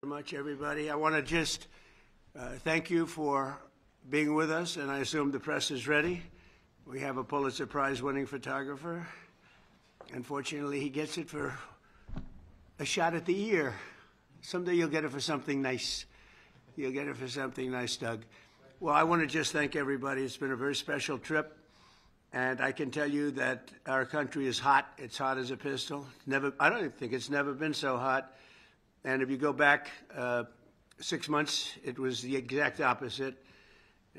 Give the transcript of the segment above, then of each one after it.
Very much, everybody. I want to just thank you for being with us, and I assume the press is ready. We have a Pulitzer Prize-winning photographer. Unfortunately, he gets it for a shot at the ear. Someday you'll get it for something nice. You'll get it for something nice, Doug. Well, I want to just thank everybody. It's been a very special trip, and I can tell you that our country is hot. It's hot as a pistol. I don't think it's never been so hot. And if you go back 6 months, it was the exact opposite.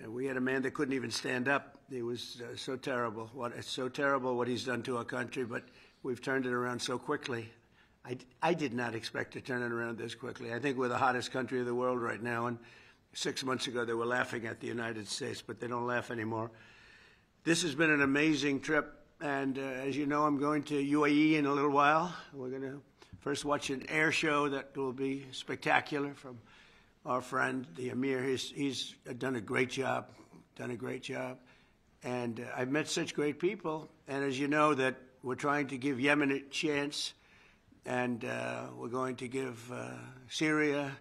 We had a man that couldn't even stand up. It was so terrible. It's so terrible what he's done to our country, but we've turned it around so quickly. I did not expect to turn it around this quickly. I think we're the hottest country of the world right now, and 6 months ago they were laughing at the United States, but they don't laugh anymore. This has been an amazing trip, and as you know, I'm going to UAE in a little while. We're going to first watch an air show that will be spectacular from our friend, the Emir. He's done a great job, And I've met such great people. And as you know, that we're trying to give Yemen a chance, and we're going to give Syria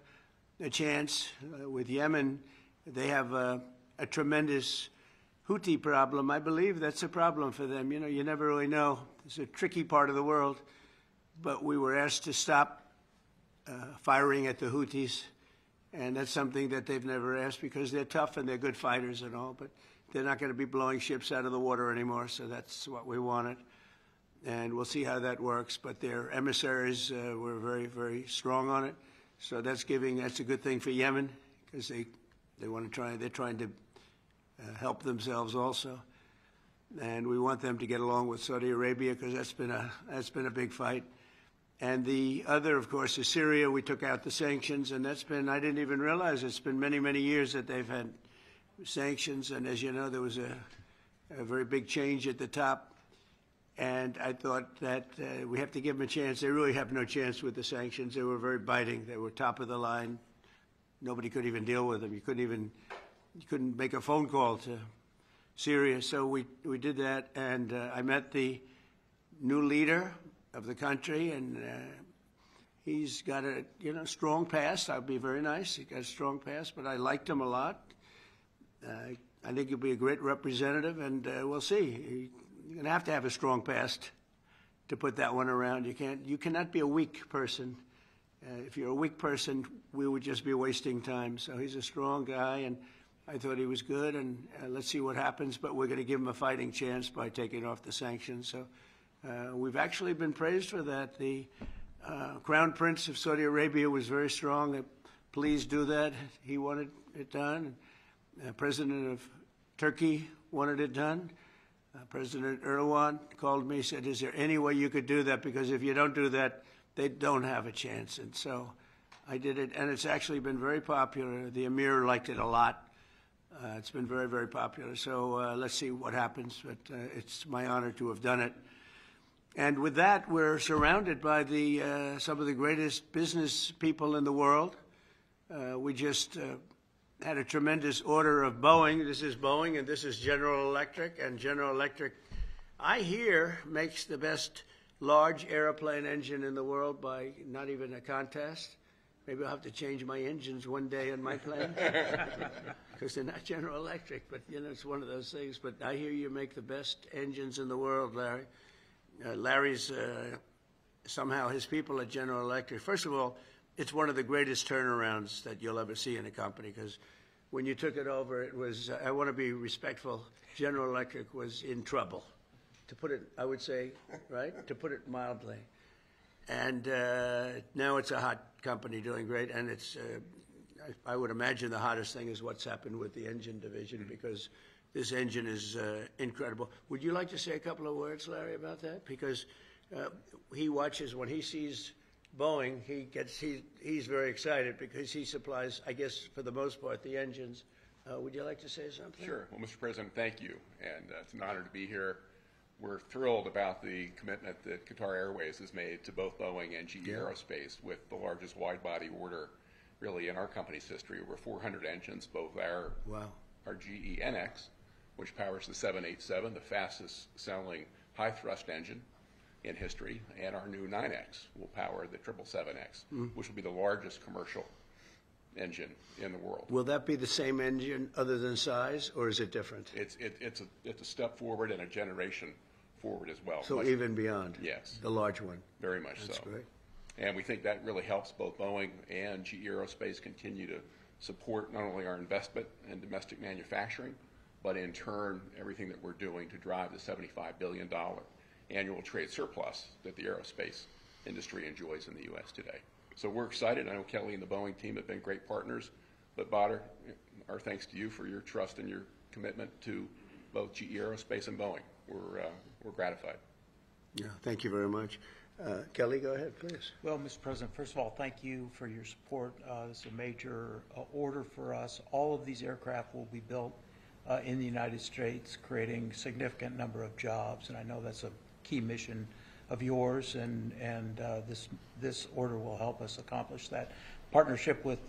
a chance. With Yemen, they have a tremendous Houthi problem. I believe that's a problem for them. You know, you never really know. It's a tricky part of the world. But we were asked to stop firing at the Houthis, and that's something that they've never asked because they're tough and they're good fighters and all, but they're not going to be blowing ships out of the water anymore, so that's what we wanted. And we'll see how that works, but their emissaries were very, very strong on it, so that's a good thing for Yemen because they're trying to help themselves also. And we want them to get along with Saudi Arabia because that's been a big fight. And the other, of course, is Syria. We took out the sanctions, and that's been, I didn't even realize it's been many, many years that they've had sanctions. And as you know, there was a very big change at the top. And I thought that we have to give them a chance. They really have no chance with the sanctions. They were very biting. They were top of the line. Nobody could even deal with them. You couldn't make a phone call to Syria. So we did that, and I met the new leader of the country, and he's got a strong past. That would be very nice. He got a strong past, but I liked him a lot. I think he'll be a great representative, and we'll see. You're going to have a strong past to put that one around. You cannot be a weak person. If you're a weak person, we would just be wasting time. So he's a strong guy, and I thought he was good, and let's see what happens. But we're going to give him a fighting chance by taking off the sanctions. So we've actually been praised for that. The Crown Prince of Saudi Arabia was very strong. Please do that. He wanted it done. President of Turkey wanted it done. President Erdogan called me, said, is there any way you could do that? Because if you don't do that, they don't have a chance. And so I did it, and it's actually been very popular. The Emir liked it a lot. It's been very, very popular. So let's see what happens, but it's my honor to have done it. And with that, we're surrounded by some of the greatest business people in the world. We just had a tremendous order of Boeing. This is Boeing, and this is General Electric. And General Electric, I hear, makes the best large airplane engine in the world by not even a contest. Maybe I'll have to change my engines one day in my plane because they're not General Electric. But, it's one of those things. But I hear you make the best engines in the world, Larry. Larry's somehow his people at General Electric. First of all, it's one of the greatest turnarounds that you'll ever see in a company because when you took it over, it was, I want to be respectful, General Electric was in trouble, to put it, I would say, right? To put it mildly. And now it's a hot company doing great, and it's, I would imagine the hottest thing is what's happened with the engine division because this engine is incredible. Would you like to say a couple of words, Larry, about that? Because he watches, when he sees Boeing, he's very excited because he supplies, I guess, for the most part, the engines. Would you like to say something? Sure. Well, Mr. President, thank you, and it's an honor to be here. We're thrilled about the commitment that Qatar Airways has made to both Boeing and GE Aerospace with the largest wide-body order really in our company's history, over 400 engines, both our GE NX, which powers the 787, the fastest-selling high-thrust engine, in history, and our new 9X will power the 777X, which will be the largest commercial engine in the world. Will that be the same engine other than size, or is it different? It's a step forward and a generation forward as well. So even beyond? Yes. The large one? Very much so. That's great. And we think that really helps both Boeing and GE Aerospace continue to support not only our investment in domestic manufacturing, but in turn everything that we're doing to drive the $75 billion annual trade surplus that the aerospace industry enjoys in the U.S. today. So we're excited. I know Kelly and the Boeing team have been great partners, but Badr, our thanks to you for your trust and your commitment to both GE Aerospace and Boeing. We're gratified. Yeah, thank you very much. Kelly, go ahead, please. Well, Mr. President, first of all, thank you for your support. This is a major order for us. All of these aircraft will be built in the United States, creating a significant number of jobs, and I know that's a key mission of yours, and this order will help us accomplish that. Partnership with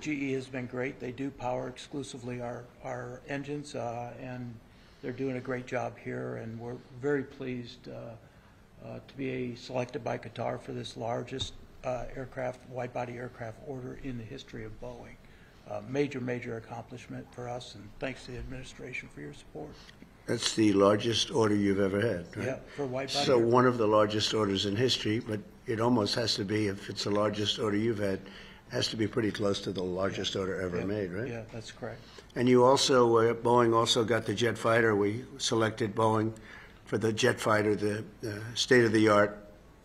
GE has been great. They do power exclusively our engines, and they're doing a great job here, and we're very pleased to be selected by Qatar for this largest wide-body aircraft order in the history of Boeing. Major accomplishment for us, and thanks to the administration for your support. That's the largest order you've ever had, right? Yeah, for wide-body. So one of the largest orders in history, but it almost has to be, if it's the largest order you've had, has to be pretty close to the largest order ever made, right? Yeah, that's correct. And you also, Boeing also got the jet fighter. We selected Boeing for the jet fighter, the state-of-the-art,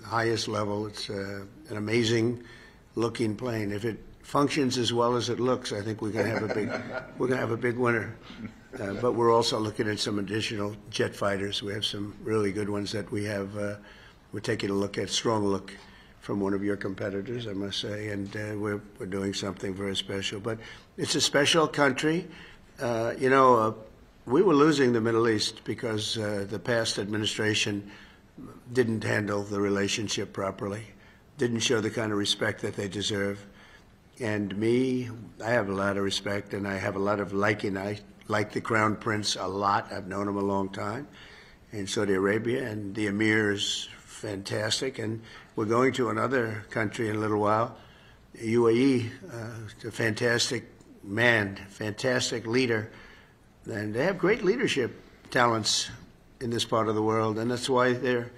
highest level. It's an amazing-looking plane. If it functions as well as it looks, I think we're going to have a big winner. But we're also looking at some additional jet fighters. We have some really good ones that we have. We're taking a look at, strong look from one of your competitors, I must say, and we're doing something very special. But it's a special country. We were losing the Middle East because the past administration didn't handle the relationship properly, didn't show the kind of respect that they deserve. And I have a lot of respect, and I have a lot of liking. I like the Crown Prince a lot. I've known him a long time in Saudi Arabia, and the Emir is fantastic. And we're going to another country in a little while, UAE, a fantastic man, fantastic leader. And they have great leadership talents in this part of the world, and that's why they're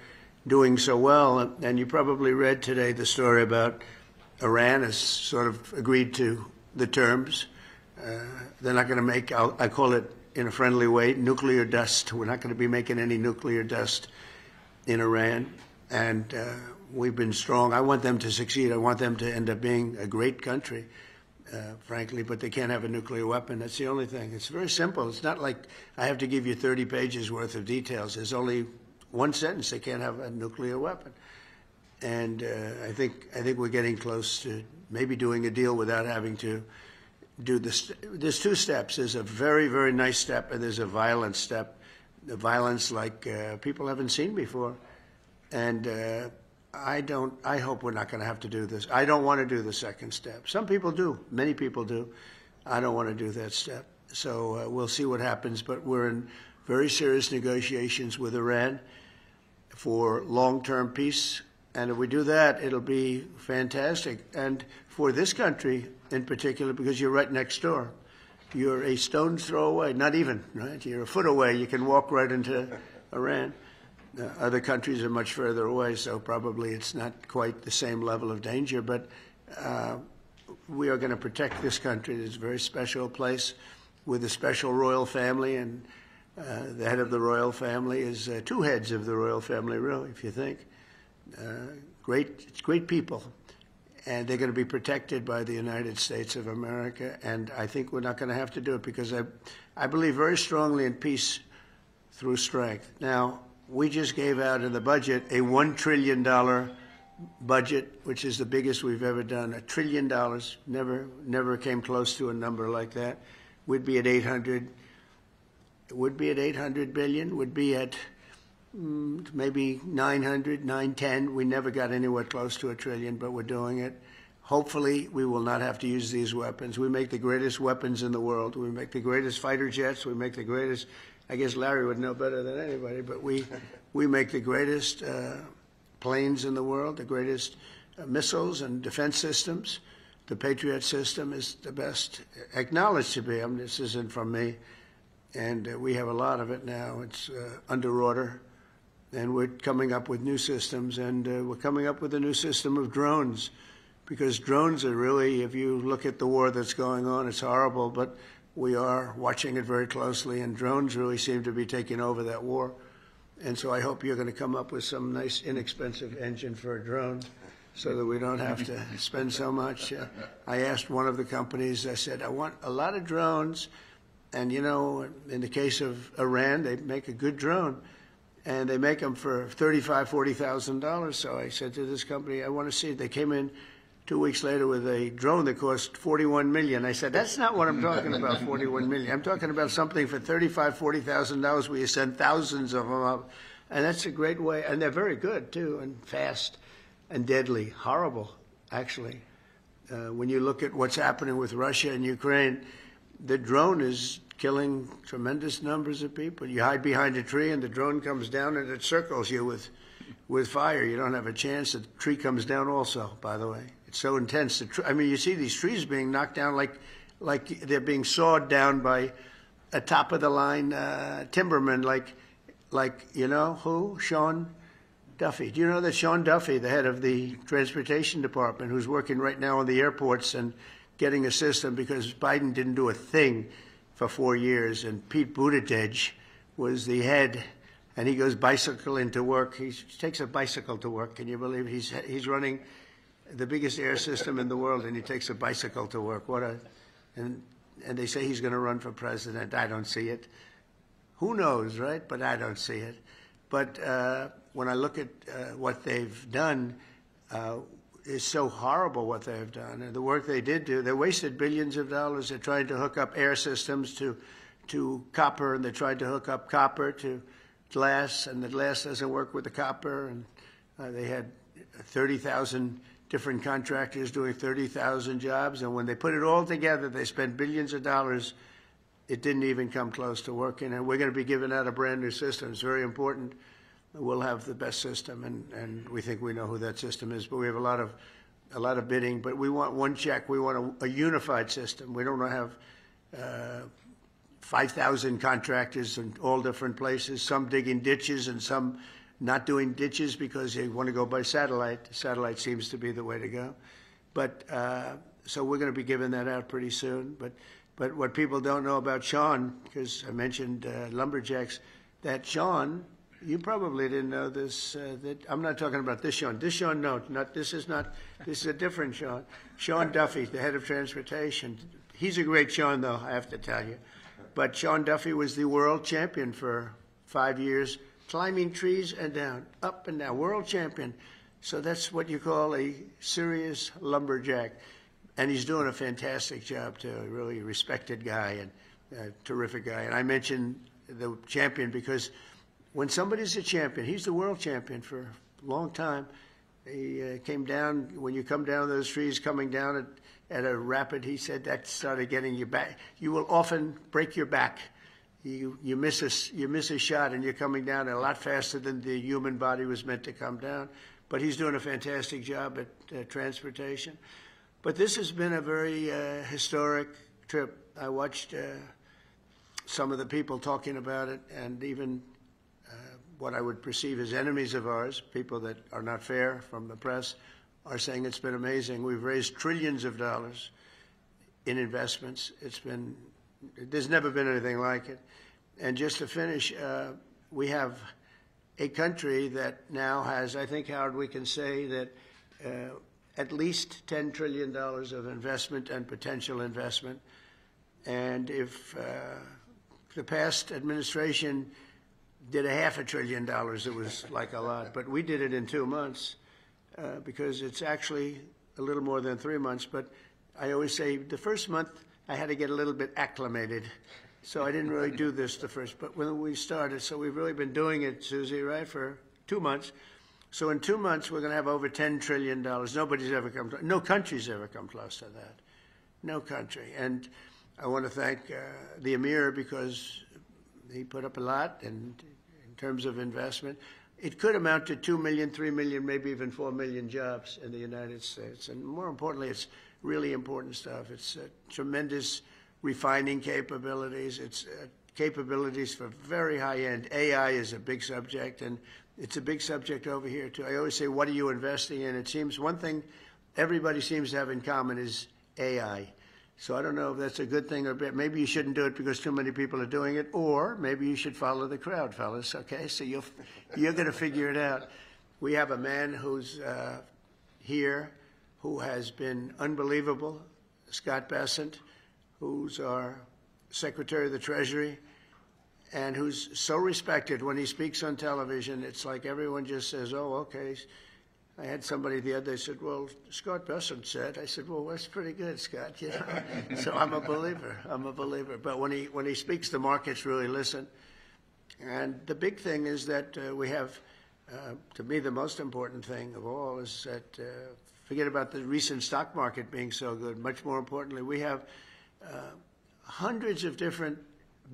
doing so well. And you probably read today the story about Iran has sort of agreed to the terms. They're not going to make, I call it in a friendly way, nuclear dust. We're not going to be making any nuclear dust in Iran. And we've been strong. I want them to succeed. I want them to end up being a great country, frankly, but they can't have a nuclear weapon. That's the only thing. It's very simple. It's not like I have to give you 30 pages worth of details. There's only one sentence: they can't have a nuclear weapon. And I think we're getting close to maybe doing a deal without having to do this. There's two steps. There's a very, very nice step, and there's a violent step. The violence like people haven't seen before. And I hope we're not going to have to do this. I don't want to do the second step. Some people do. Many people do. I don't want to do that step. So we'll see what happens. But we're in very serious negotiations with Iran for long-term peace. And if we do that, it'll be fantastic. And for this country in particular, because you're right next door. You're a stone's throw away, not even, right? You're a foot away. You can walk right into Iran. Other countries are much further away, so probably it's not quite the same level of danger. But we are going to protect this country. It's a very special place with a special royal family, and the head of the royal family is two heads of the royal family, really, if you think. Great people, and they're going to be protected by the United States of America. And I think we're not going to have to do it because I believe very strongly in peace through strength. Now, we just gave out in the budget a $1 trillion budget, which is the biggest we've ever done. $1 trillion, never came close to a number like that. We'd be at 800 billion, would be at maybe 900, 910. We never got anywhere close to $1 trillion, but we're doing it. Hopefully, we will not have to use these weapons. We make the greatest weapons in the world. We make the greatest fighter jets. We make the greatest I guess Larry would know better than anybody, but we make the greatest planes in the world, the greatest missiles and defense systems. The Patriot system is the best acknowledged to be. I mean, this isn't from me. And we have a lot of it now. It's under order. And we're coming up with new systems. And we're coming up with a new system of drones. Because drones are really, if you look at the war that's going on, it's horrible. But we are watching it very closely. And drones really seem to be taking over that war. And so I hope you're going to come up with some nice, inexpensive engine for a drone, so that we don't have to spend so much. I asked one of the companies, I said, I want a lot of drones. And, you know, in the case of Iran, they make a good drone. And they make them for $35,000, $40,000. So I said to this company, I want to see it. They came in 2 weeks later with a drone that cost $41 million. I said, that's not what I'm talking about, $41 million. I'm talking about something for $35,000, $40,000 where you send thousands of them up. And that's a great way. And they're very good, too, and fast. And deadly, horrible, actually. When you look at what's happening with Russia and Ukraine, the drone is killing tremendous numbers of people. You hide behind a tree and the drone comes down and it circles you with fire. You don't have a chance. The tree comes down also, by the way. It's so intense. I mean, you see these trees being knocked down like they're being sawed down by a top-of-the-line timberman, like you know who? Sean Duffy. Do you know that Sean Duffy, the head of the Transportation Department, who's working right now on the airports and getting a system because Biden didn't do a thing for 4 years, and Pete Buttigieg was the head, and he goes bicycling to work. He takes a bicycle to work. Can you believe it? He's running the biggest air system in the world, and he takes a bicycle to work. And they say he's going to run for president. I don't see it. Who knows, right? But I don't see it. But when I look at what they've done, it's so horrible what they've done. And the work they did do, they wasted billions of dollars. They're trying to hook up air systems to copper, and they tried to hook up copper to glass, and the glass doesn't work with the copper. And they had 30,000 different contractors doing 30,000 jobs. And when they put it all together, they spent billions of dollars. It didn't even come close to working. And we're going to be giving out a brand new system. It's very important. We'll have the best system, and we think we know who that system is. But we have a lot of bidding. But we want one check. We want a unified system. We don't want to have 5,000 contractors in all different places, some digging ditches and some not doing ditches because they want to go by satellite. Satellite seems to be the way to go. But so we're going to be giving that out pretty soon. But what people don't know about Sean, because I mentioned lumberjacks, that Sean, you probably didn't know this. That I'm not talking about this Sean. This Sean, no, this is a different Sean. Sean Duffy, the head of transportation. He's a great Sean, though, I have to tell you. But Sean Duffy was the world champion for 5 years, climbing trees and down, up and down, world champion. So that's what you call a serious lumberjack. And he's doing a fantastic job, too, a really respected guy and a terrific guy. And I mentioned the champion because when somebody's a champion, he's the world champion for a long time. He came down, when you come down those trees, coming down at a rapid, he said that started getting you back. You will often break your back. You miss a shot and you're coming down a lot faster than the human body was meant to come down. But he's doing a fantastic job at transportation. But this has been a very historic trip. I watched some of the people talking about it, and even what I would perceive as enemies of ours, people that are not fair from the press, are saying it's been amazing. We've raised trillions of dollars in investments. There's never been anything like it. And just to finish, we have a country that now has, I think, Howard, we can say that at least $10 trillion of investment and potential investment. And if the past administration did $500 billion, it was like a lot. But we did it in 2 months because it's actually a little more than 3 months. But I always say the first month I had to get a little bit acclimated. So I didn't really do this the first. But when we started, so we've really been doing it, Susie, right, for 2 months. So in 2 months, we're going to have over $10 trillion. Nobody's ever come close. No country's ever come close to that. No country. And I want to thank the Emir because he put up a lot, and in terms of investment, it could amount to 2 million, 3 million, maybe even 4 million jobs in the United States. And more importantly, it's really important stuff. It's tremendous refining capabilities. It's capabilities for very high-end. AI is a big subject, and it's a big subject over here, too. I always say, what are you investing in? It seems one thing everybody seems to have in common is AI. So I don't know if that's a good thing or bad. Maybe you shouldn't do it because too many people are doing it, or maybe you should follow the crowd, fellas, okay? So you're going to figure it out. We have a man who's here who has been unbelievable, Scott Bessent, who's our Secretary of the Treasury, and who's so respected. When he speaks on television, it's like everyone just says, oh, okay. I had somebody the other day said, well, Scott Bessent said. I said, well, that's pretty good, Scott. You know? So I'm a believer. I'm a believer. But when he speaks, the markets really listen. And the big thing is that we have, to me, the most important thing of all is that, forget about the recent stock market being so good. Much more importantly, we have hundreds of different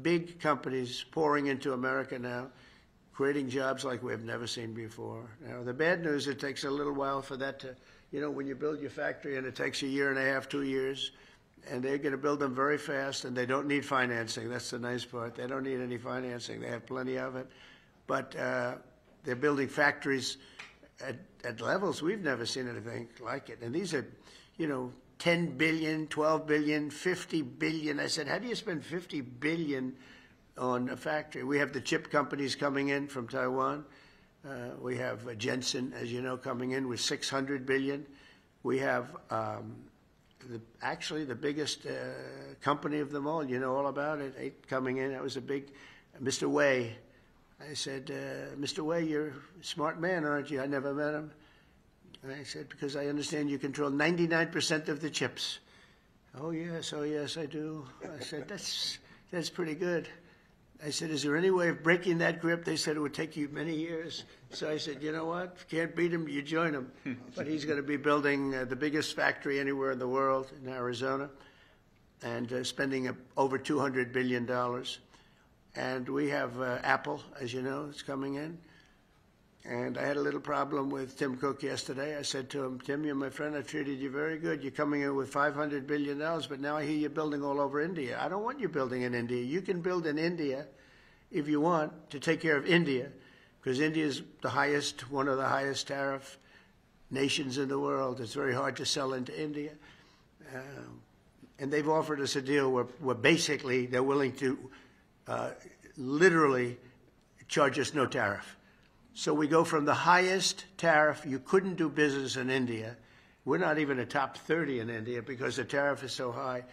big companies pouring into America now, creating jobs like we've never seen before. Now, the bad news, it takes a little while for that to, you know, when you build your factory and it takes 1.5 years, 2 years, and they're going to build them very fast, and they don't need financing. That's the nice part. They don't need any financing. They have plenty of it. But they're building factories at levels we've never seen anything like it. And these are, you know, 10 billion, 12 billion, 50 billion. I said, how do you spend 50 billion on a factory? We have the chip companies coming in from Taiwan. We have Jensen, as you know, coming in with 600 billion. We have actually the biggest company of them all. You know all about it. Coming in. That was a big, Mr. Wei. I said, Mr. Wei, you're a smart man, aren't you? I never met him. And I said, because I understand you control 99% of the chips. Oh, yes, I do. I said, that's pretty good. I said, is there any way of breaking that grip? They said it would take you many years. So I said, you know what? If you can't beat him, you join him. But he's going to be building the biggest factory anywhere in the world in Arizona, and spending over $200 billion. And we have Apple, as you know, is coming in. And I had a little problem with Tim Cook yesterday. I said to him, Tim, you're my friend. I treated you very good. You're coming in with $500 billion, but now I hear you're building all over India. I don't want you building in India. You can build in India if you want to take care of India, because India is the highest, one of the highest tariff nations in the world. It's very hard to sell into India. And they've offered us a deal where basically they're willing to literally charge us no tariff. So we go from the highest tariff, you couldn't do business in India. We're not even a top 30 in India because the tariff is so high,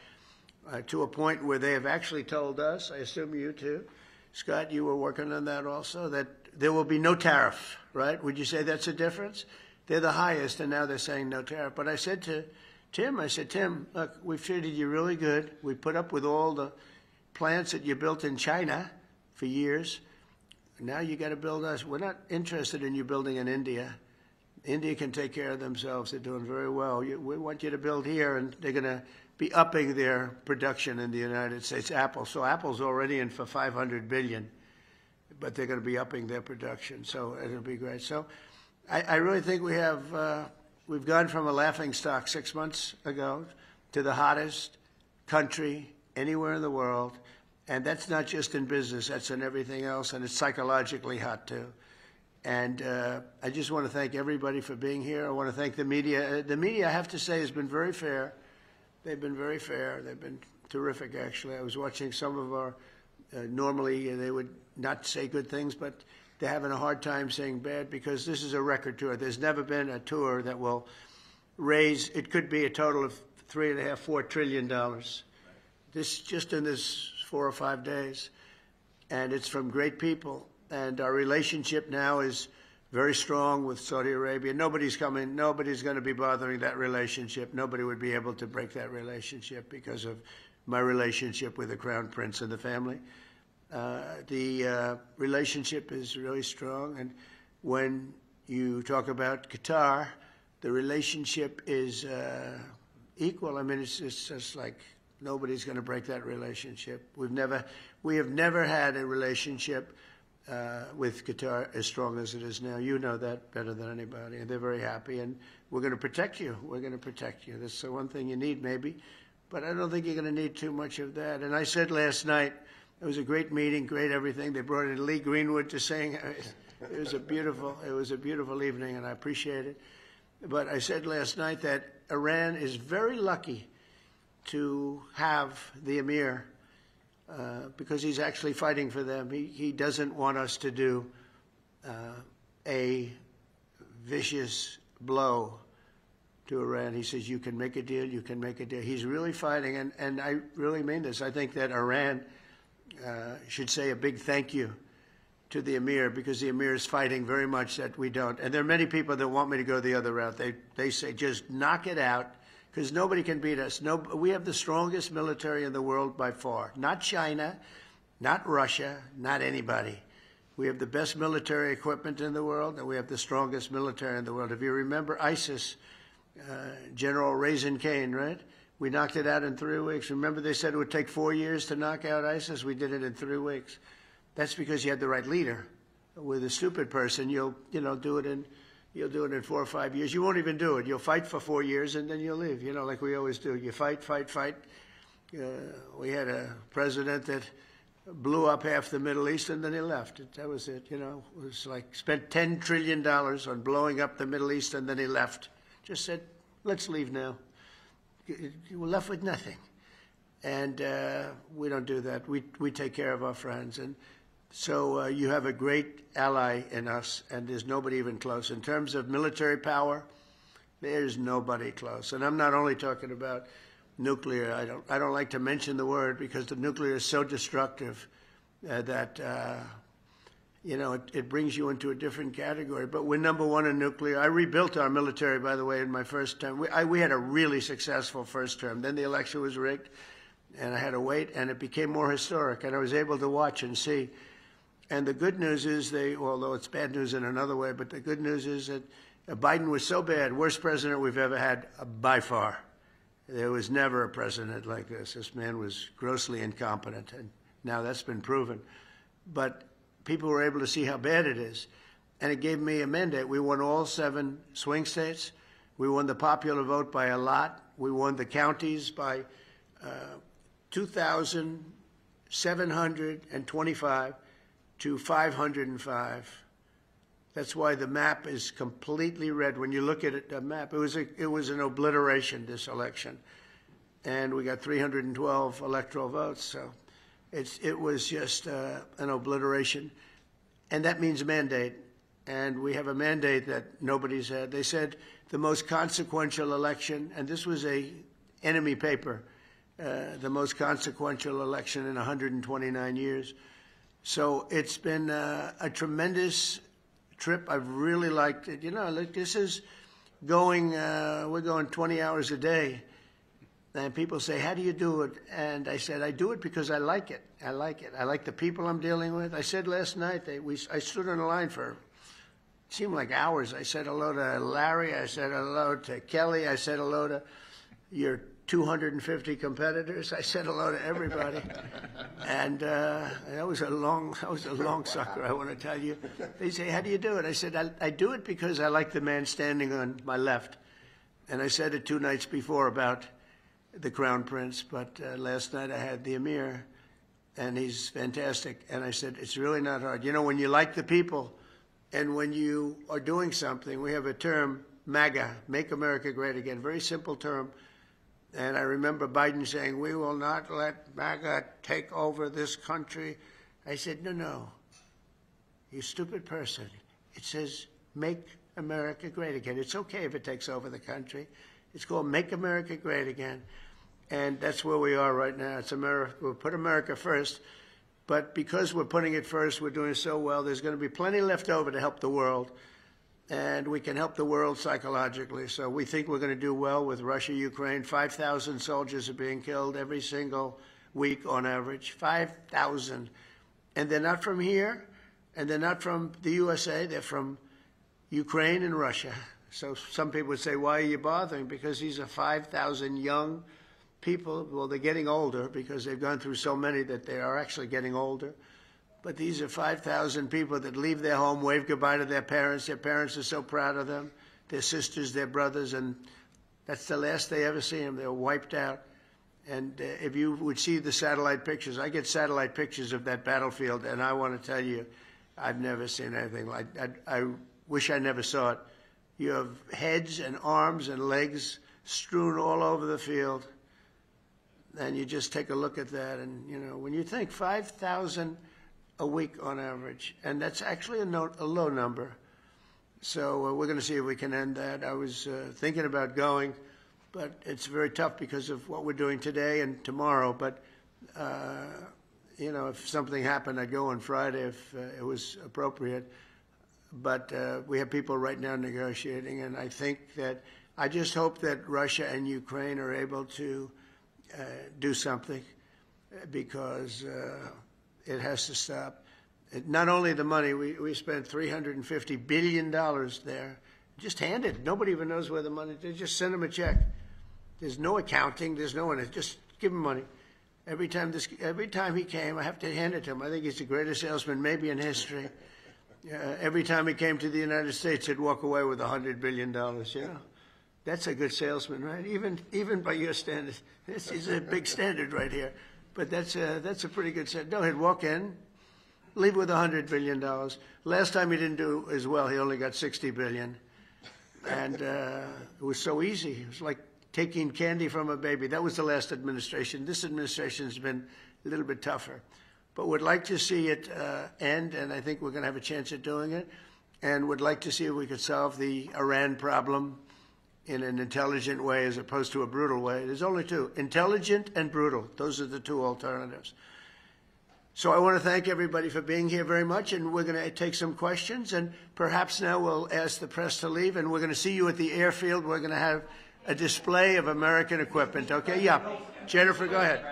to a point where they have actually told us, I assume you too, Scott, you were working on that also, that there will be no tariff, right? Would you say that's a difference? They're the highest, and now they're saying no tariff. But I said to Tim, Tim, look, we've treated you really good. We put up with all the plants that you built in China for years. Now you got to build us. We're not interested in you building in India. India can take care of themselves. They're doing very well. We want you to build here, and they're going to be upping their production in the United States. Apple. So Apple's already in for $500 billion, but they're going to be upping their production. So it'll be great. So I really think we have, we've gone from a laughingstock 6 months ago to the hottest country anywhere in the world. And that's not just in business, that's in everything else, and it's psychologically hot, too. And I just want to thank everybody for being here. I want to thank the media. The media, I have to say, has been very fair. They've been very fair. They've been terrific, actually. I was watching some of our, normally they would not say good things, but they're having a hard time saying bad, because this is a record tour. There's never been a tour that will raise, it could be a total of $3.5, $4 trillion. This, just in this 4 or 5 days, and it's from great people. And our relationship now is very strong with Saudi Arabia. Nobody's going to be bothering that relationship. Nobody would be able to break that relationship because of my relationship with the Crown Prince and the family. The relationship is really strong, and when you talk about Qatar, the relationship is equal. I mean, it's just like, Nobody's going to break that relationship. We have never had a relationship with Qatar as strong as it is now. You know that better than anybody, and they're very happy, and we're going to protect you. We're going to protect you. That's the one thing you need, maybe, but I don't think you're going to need too much of that. And I said last night, it was a great meeting, great everything. They brought in Lee Greenwood to sing. It was a beautiful evening, and I appreciate it. But I said last night that Iran is very lucky to have the Emir because he's actually fighting for them. He doesn't want us to do a vicious blow to Iran. He says, you can make a deal, you can make a deal. He's really fighting, and I really mean this. I think that Iran should say a big thank you to the Emir, because the Emir is fighting very much that we don't. And there are many people that want me to go the other route. They say, just knock it out, because nobody can beat us. We have the strongest military in the world by far. Not China, not Russia, not anybody. We have the best military equipment in the world, and we have the strongest military in the world. If you remember ISIS, General Raisin Kane, right? We knocked it out in 3 weeks. Remember they said it would take 4 years to knock out ISIS? We did it in 3 weeks. That's because you had the right leader. With a stupid person, you'll do it in 4 or 5 years. You won't even do it. You'll fight for 4 years and then you'll leave. Like we always do. You fight. We had a president that blew up half the Middle East and then he left. That was it. It was like spent $10 trillion on blowing up the Middle East and then he left. Just said, let's leave now. We're left with nothing. And we don't do that. We take care of our friends. And so you have a great ally in us, and there's nobody even close. In terms of military power, there's nobody close. And I'm not only talking about nuclear. I don't like to mention the word because the nuclear is so destructive that it brings you into a different category. But we're number one in nuclear. I rebuilt our military, by the way, in my first term. We had a really successful first term. Then the election was rigged, and I had to wait, and it became more historic. And I was able to watch and see. And the good news is although it's bad news in another way, but the good news is that Biden was so bad, worst president we've ever had by far. There was never a president like this. This man was grossly incompetent, and now that's been proven. But people were able to see how bad it is, and it gave me a mandate. We won all 7 swing states. We won the popular vote by a lot. We won the counties by 2,725 to 505. That's why the map is completely red. When you look at it, the map, it was an obliteration, this election. And we got 312 electoral votes, so it was just an obliteration. And that means mandate. And we have a mandate that nobody's had. They said the most consequential election, and this was a enemy paper, the most consequential election in 129 years. So it's been a tremendous trip. I've really liked it. This is going, we're going 20 hours a day. And people say, how do you do it? And I said, I do it because I like it. I like it. I like the people I'm dealing with. I said last night, I stood on the line for, it seemed like hours. I said hello to Larry. I said hello to Kelly. I said hello to your 250 competitors. I said hello to everybody. And that was a long sucker, I want to tell you. They say, how do you do it? I said, I do it because I like the man standing on my left. And I said it 2 nights before about the Crown Prince, but last night I had the Emir, and he's fantastic. And I said, it's really not hard. When you like the people and when you are doing something, we have a term, MAGA, Make America Great Again, very simple term. And I remember Biden saying, we will not let MAGA take over this country. I said, no, you stupid person. It says, make America great again. It's okay if it takes over the country. It's called Make America Great Again. And that's where we are right now. It's America. We'll put America first. But because we're putting it first, we're doing so well, there's going to be plenty left over to help the world. And we can help the world psychologically. So we think we're going to do well with Russia, Ukraine. 5,000 soldiers are being killed every single week on average. 5,000. And they're not from here, and they're not from the USA. They're from Ukraine and Russia. So some people would say, why are you bothering? Because these are 5,000 young people, well, they're getting older because they've gone through so many that they are actually getting older. But these are 5,000 people that leave their home, wave goodbye to their parents. Their parents are so proud of them, their sisters, their brothers, and that's the last they ever see them. They're wiped out. And if you would see the satellite pictures, I get satellite pictures of that battlefield, and I want to tell you, I've never seen anything like that. I wish I never saw it. You have heads and arms and legs strewn all over the field, and you just take a look at that, and, you know, when you think 5,000 a week on average, and that's actually a low number. So we're going to see if we can end that. I was thinking about going, but it's very tough because of what we're doing today and tomorrow. But, you know, if something happened, I'd go on Friday if it was appropriate. But we have people right now negotiating, and I think that I just hope that Russia and Ukraine are able to do something because it has to stop. Not only the money, we spent $350 billion there. Just hand it. Nobody even knows where the money is. They just send them a check. There's no accounting. There's no one. Just give him money. Every time he came, I have to hand it to him. I think he's the greatest salesman maybe in history. Every time he came to the United States, he'd walk away with $100 billion, you know. That's a good salesman, right? Even by your standards. This is a big standard right here. But that's a pretty good set. No, he'd walk in, leave with $100 billion. Last time he didn't do as well. He only got $60 billion. And it was so easy. It was like taking candy from a baby. That was the last administration. This administration has been a little bit tougher. But would like to see it end, and I think we're going to have a chance at doing it. And would like to see if we could solve the Iran problem in an intelligent way as opposed to a brutal way. There's only two, intelligent and brutal. Those are the two alternatives. So I want to thank everybody for being here very much, and we're going to take some questions, and perhaps now we'll ask the press to leave, and we're going to see you at the airfield. We're going to have a display of American equipment, okay? Yeah. Jennifer, go ahead.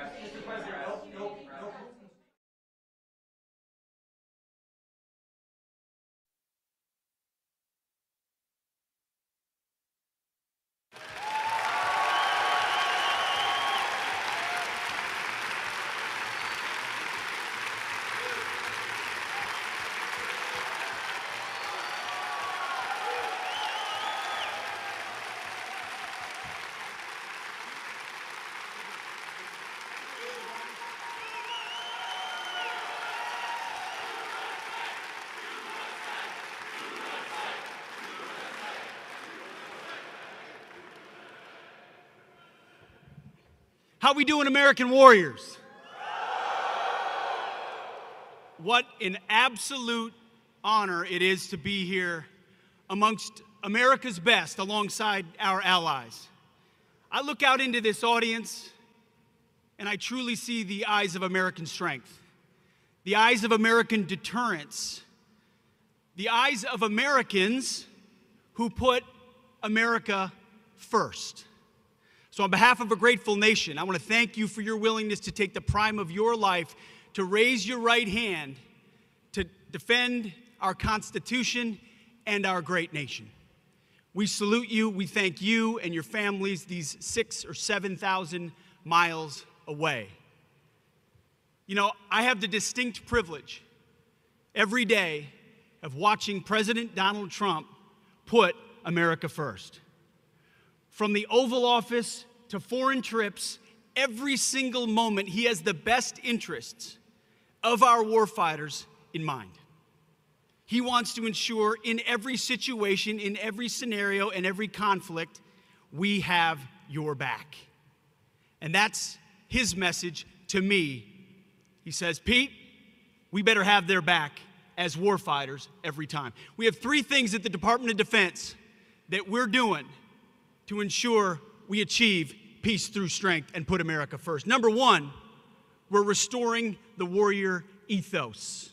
How we doing, American warriors? What an absolute honor it is to be here amongst America's best alongside our allies. I look out into this audience and I truly see the eyes of American strength, the eyes of American deterrence, the eyes of Americans who put America first. So on behalf of a grateful nation, I want to thank you for your willingness to take the prime of your life to raise your right hand to defend our Constitution and our great nation. We salute you. We thank you and your families these 6,000 or 7,000 miles away. You know, I have the distinct privilege every day of watching President Donald Trump put America first. From the Oval Office to foreign trips, every single moment he has the best interests of our warfighters in mind. He wants to ensure in every situation, in every scenario, and every conflict, we have your back. And that's his message to me. He says, Pete, we better have their back as warfighters every time. We have three things at the Department of Defense that we're doing to ensure we achieve peace through strength and put America first. Number one, we're restoring the warrior ethos.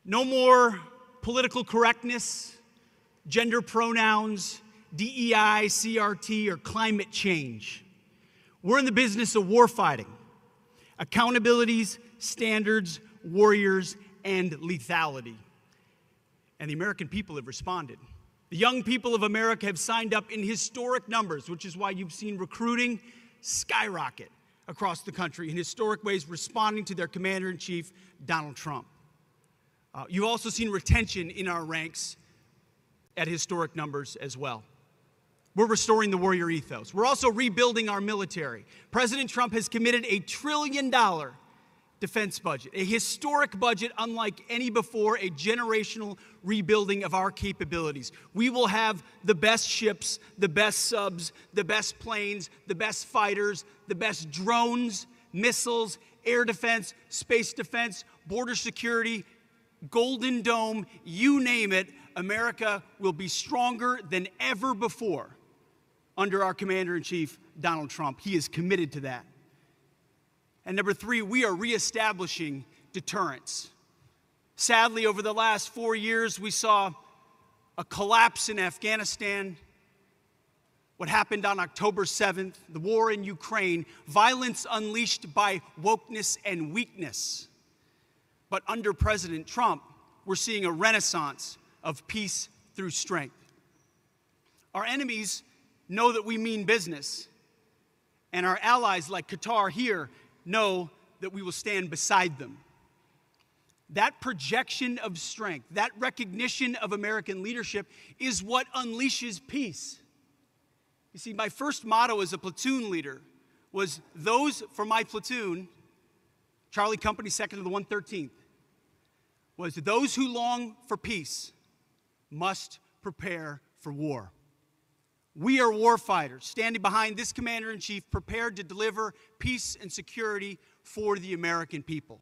No more political correctness, gender pronouns, DEI, CRT, or climate change. We're in the business of warfighting, accountabilities, standards, warriors, and lethality. And the American people have responded. The young people of America have signed up in historic numbers, which is why you've seen recruiting skyrocket across the country in historic ways, responding to their commander-in-chief, Donald Trump. You've also seen retention in our ranks at historic numbers as well. We're restoring the warrior ethos. We're also rebuilding our military. President Trump has committed a $1 trillion defense budget, a historic budget unlike any before, a generational rebuilding of our capabilities. We will have the best ships, the best subs, the best planes, the best fighters, the best drones, missiles, air defense, space defense, border security, Golden Dome, you name it. America will be stronger than ever before under our commander-in-chief, Donald Trump. He is committed to that. And number three, we are reestablishing deterrence. Sadly, over the last 4 years, we saw a collapse in Afghanistan, what happened on October 7th, the war in Ukraine, violence unleashed by wokeness and weakness. But under President Trump, we're seeing a renaissance of peace through strength. Our enemies know that we mean business, and our allies like Qatar here know that we will stand beside them. That projection of strength, that recognition of American leadership is what unleashes peace. You see, my first motto as a platoon leader was those for my platoon, Charlie Company, 2nd of the 113th, was those who long for peace must prepare for war. We are warfighters, standing behind this commander-in-chief, prepared to deliver peace and security for the American people.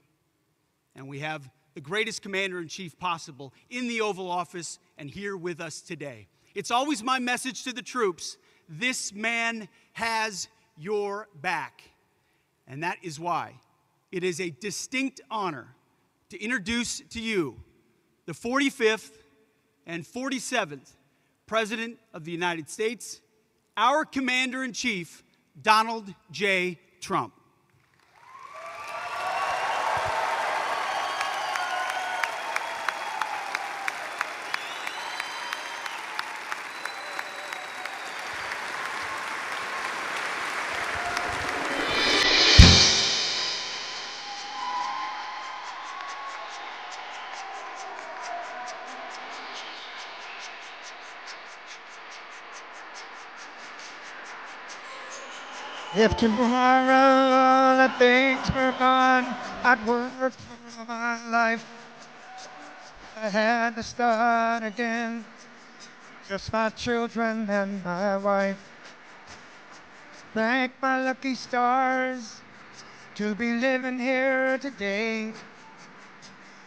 And we have the greatest commander-in-chief possible in the Oval Office and here with us today. It's always my message to the troops, this man has your back. And that is why it is a distinct honor to introduce to you the 45th and 47th President of the United States, our Commander-in-Chief, Donald J. Trump. If tomorrow all the things were gone, I'd work for my life. I had to start again, just my children and my wife. Thank my lucky stars to be living here today,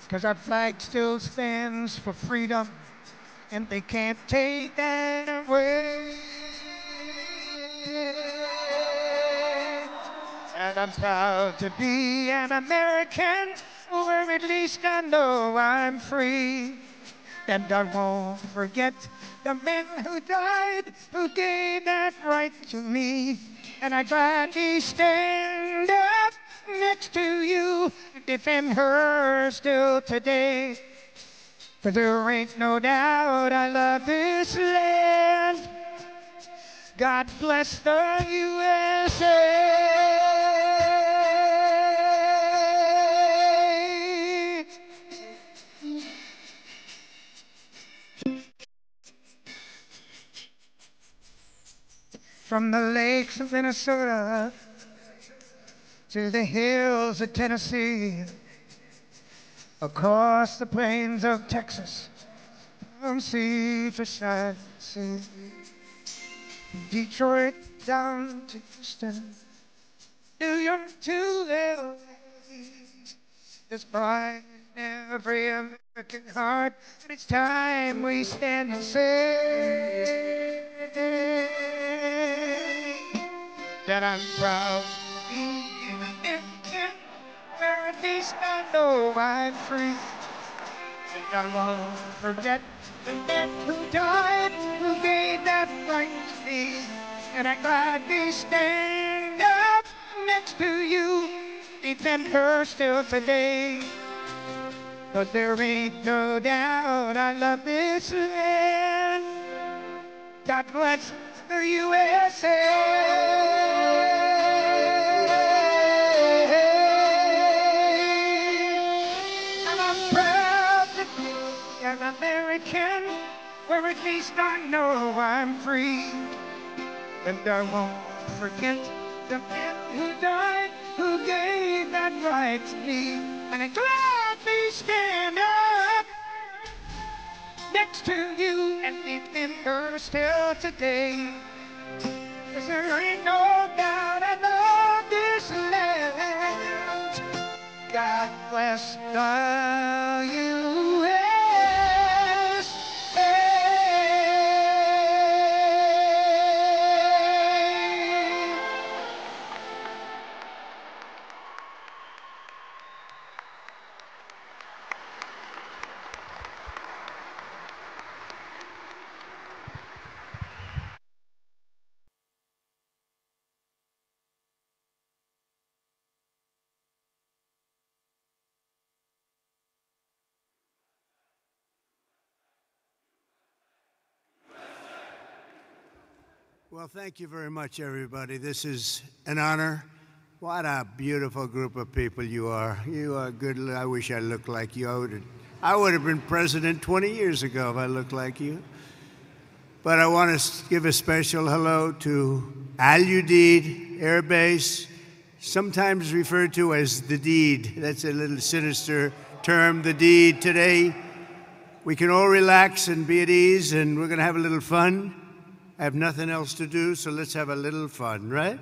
'cause our flag still stands for freedom, and they can't take that away. And I'm proud to be an American, or at least I know I'm free. And I won't forget the men who died, who gave that right to me. And I gladly stand up next to you, defend her still today. But there ain't no doubt I love this land. God bless the USA. From the lakes of Minnesota to the hills of Tennessee, across the plains of Texas, from sea to shining sea, Detroit down to Houston, New York to LA, there's pride in every American heart, and it's time we stand and say that I'm proud to be an American, where at least I know I'm free. And I won't forget the men who died, who gave that right to me. And I gladly stand up next to you, defend her still today. 'Cause there ain't no doubt I love this land. God bless the USA. where at least I know I'm free. And I won't forget the men who died, who gave that right to me. And I'm glad we stand up next to you and remember still today. 'Cause there ain't no doubt I love this land. God bless the USA. Well, thank you very much, everybody. This is an honor. What a beautiful group of people you are. You are good. I wish I looked like you. I would have been president 20 years ago if I looked like you. But I want to give a special hello to Al Udeid Air Base, sometimes referred to as the Deed. That's a little sinister term, the Deed. Today, we can all relax and be at ease, and we're going to have a little fun. I have nothing else to do, so let's have a little fun, right?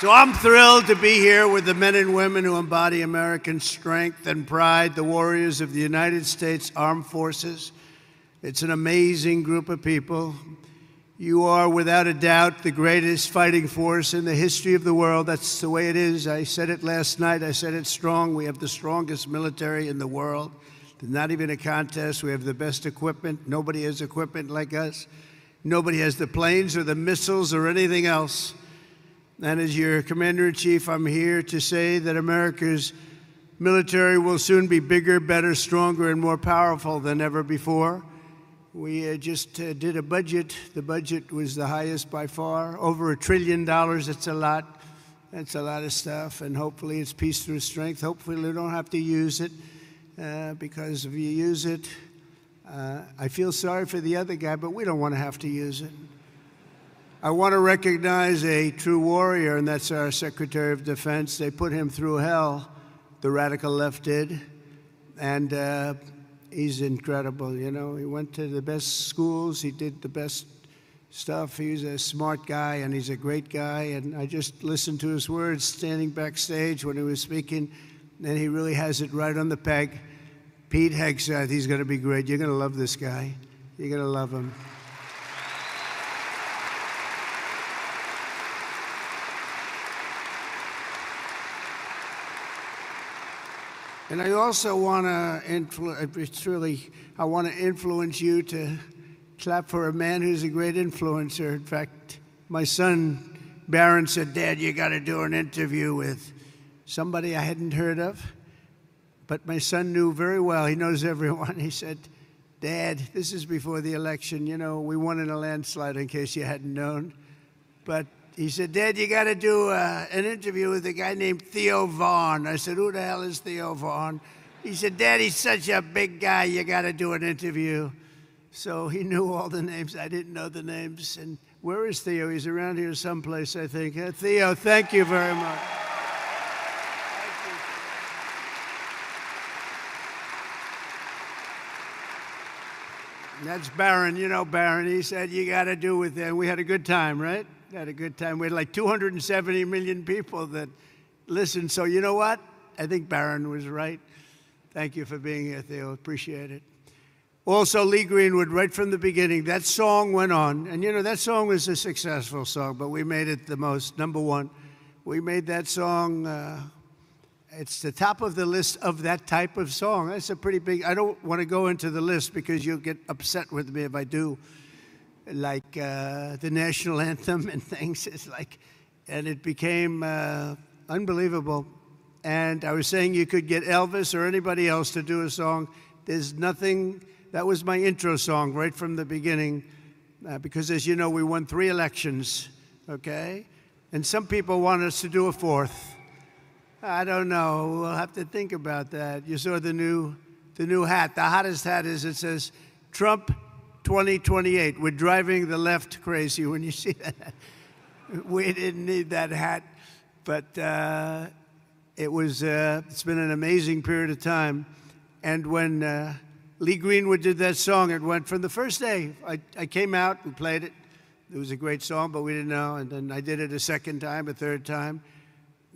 So I'm thrilled to be here with the men and women who embody American strength and pride, the warriors of the United States Armed Forces. It's an amazing group of people. You are, without a doubt, the greatest fighting force in the history of the world. That's the way it is. I said it last night. I said it strong. We have the strongest military in the world. There's not even a contest. We have the best equipment. Nobody has equipment like us. Nobody has the planes or the missiles or anything else. And as your commander-in-chief, I'm here to say that America's military will soon be bigger, better, stronger, and more powerful than ever before. We just did a budget. The budget was the highest by far, over $1 trillion. That's a lot. That's a lot of stuff. And hopefully it's peace through strength. Hopefully we don't have to use it. Because if you use it, I feel sorry for the other guy, but we don't want to have to use it. I want to recognize a true warrior, and that's our Secretary of Defense. They put him through hell, the radical left did, and he's incredible. You know, he went to the best schools, he did the best stuff. He's a smart guy, and he's a great guy, and I just listened to his words standing backstage when he was speaking, and he really has it right on the peg. Pete Hegseth, he's going to be great. You're going to love this guy. You're going to love him. And I also want to influence you to clap for a man who's a great influencer. In fact, my son, Barron, said, "Dad, you got to do an interview with somebody I hadn't heard of." But my son knew very well. He knows everyone. He said, "Dad," this is before the election, you know, we won in a landslide in case you hadn't known. But he said, "Dad, you got to do an interview with a guy named Theo Vaughn." I said, "Who the hell is Theo Vaughn?" He said, "Dad, he's such a big guy. You got to do an interview." So he knew all the names. I didn't know the names. And where is Theo? He's around here someplace, I think. Theo, thank you very much. That's Barron. You know Barron. He said, "You got to do with it." We had a good time, right? Had a good time. We had like 270 million people that listened. So you know what? I think Barron was right. Thank you for being here, Theo. Appreciate it. Also, Lee Greenwood, right from the beginning, that song went on. And you know, that song was a successful song, but we made it the most, number one. We made that song, it's the top of the list of that type of song. That's a pretty big, I don't want to go into the list because you'll get upset with me if I do. Like the national anthem and things. It's like, and it became unbelievable. And I was saying you could get Elvis or anybody else to do a song. There's nothing, that was my intro song right from the beginning. Because as you know, we won 3 elections, okay? And some people want us to do a 4th. I don't know. We'll have to think about that. You saw the new hat. The hottest hat is, it says, Trump 2028. We're driving the left crazy when you see that. We didn't need that hat. But it's been an amazing period of time. And when Lee Greenwood did that song, it went from the first day. I came out, we played it. It was a great song, but we didn't know. And then I did it a second time, a third time.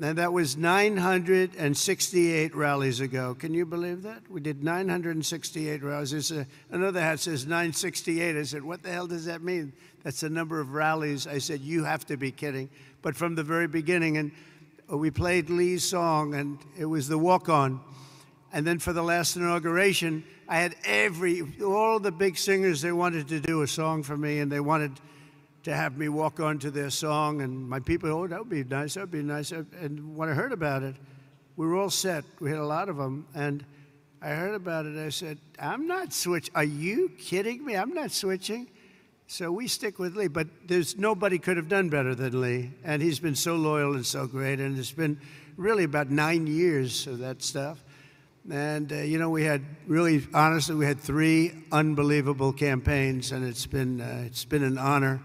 And that was 968 rallies ago. Can you believe that? We did 968 rallies. There's another hat says 968. I said, what the hell does that mean? That's the number of rallies. I said, you have to be kidding. But from the very beginning, and we played Lee's song, and it was the walk-on. And then for the last inauguration, I had all the big singers, they wanted to do a song for me, and they wanted to have me walk on to their song. And my people, oh, that would be nice, that would be nice. And when I heard about it, we were all set. We had a lot of them. And I heard about it. I said, I'm not switching. Are you kidding me? I'm not switching. So we stick with Lee. But nobody could have done better than Lee. And he's been so loyal and so great. And it's been really about 9 years of that stuff. And, we had really, honestly, we had 3 unbelievable campaigns. And it's been an honor.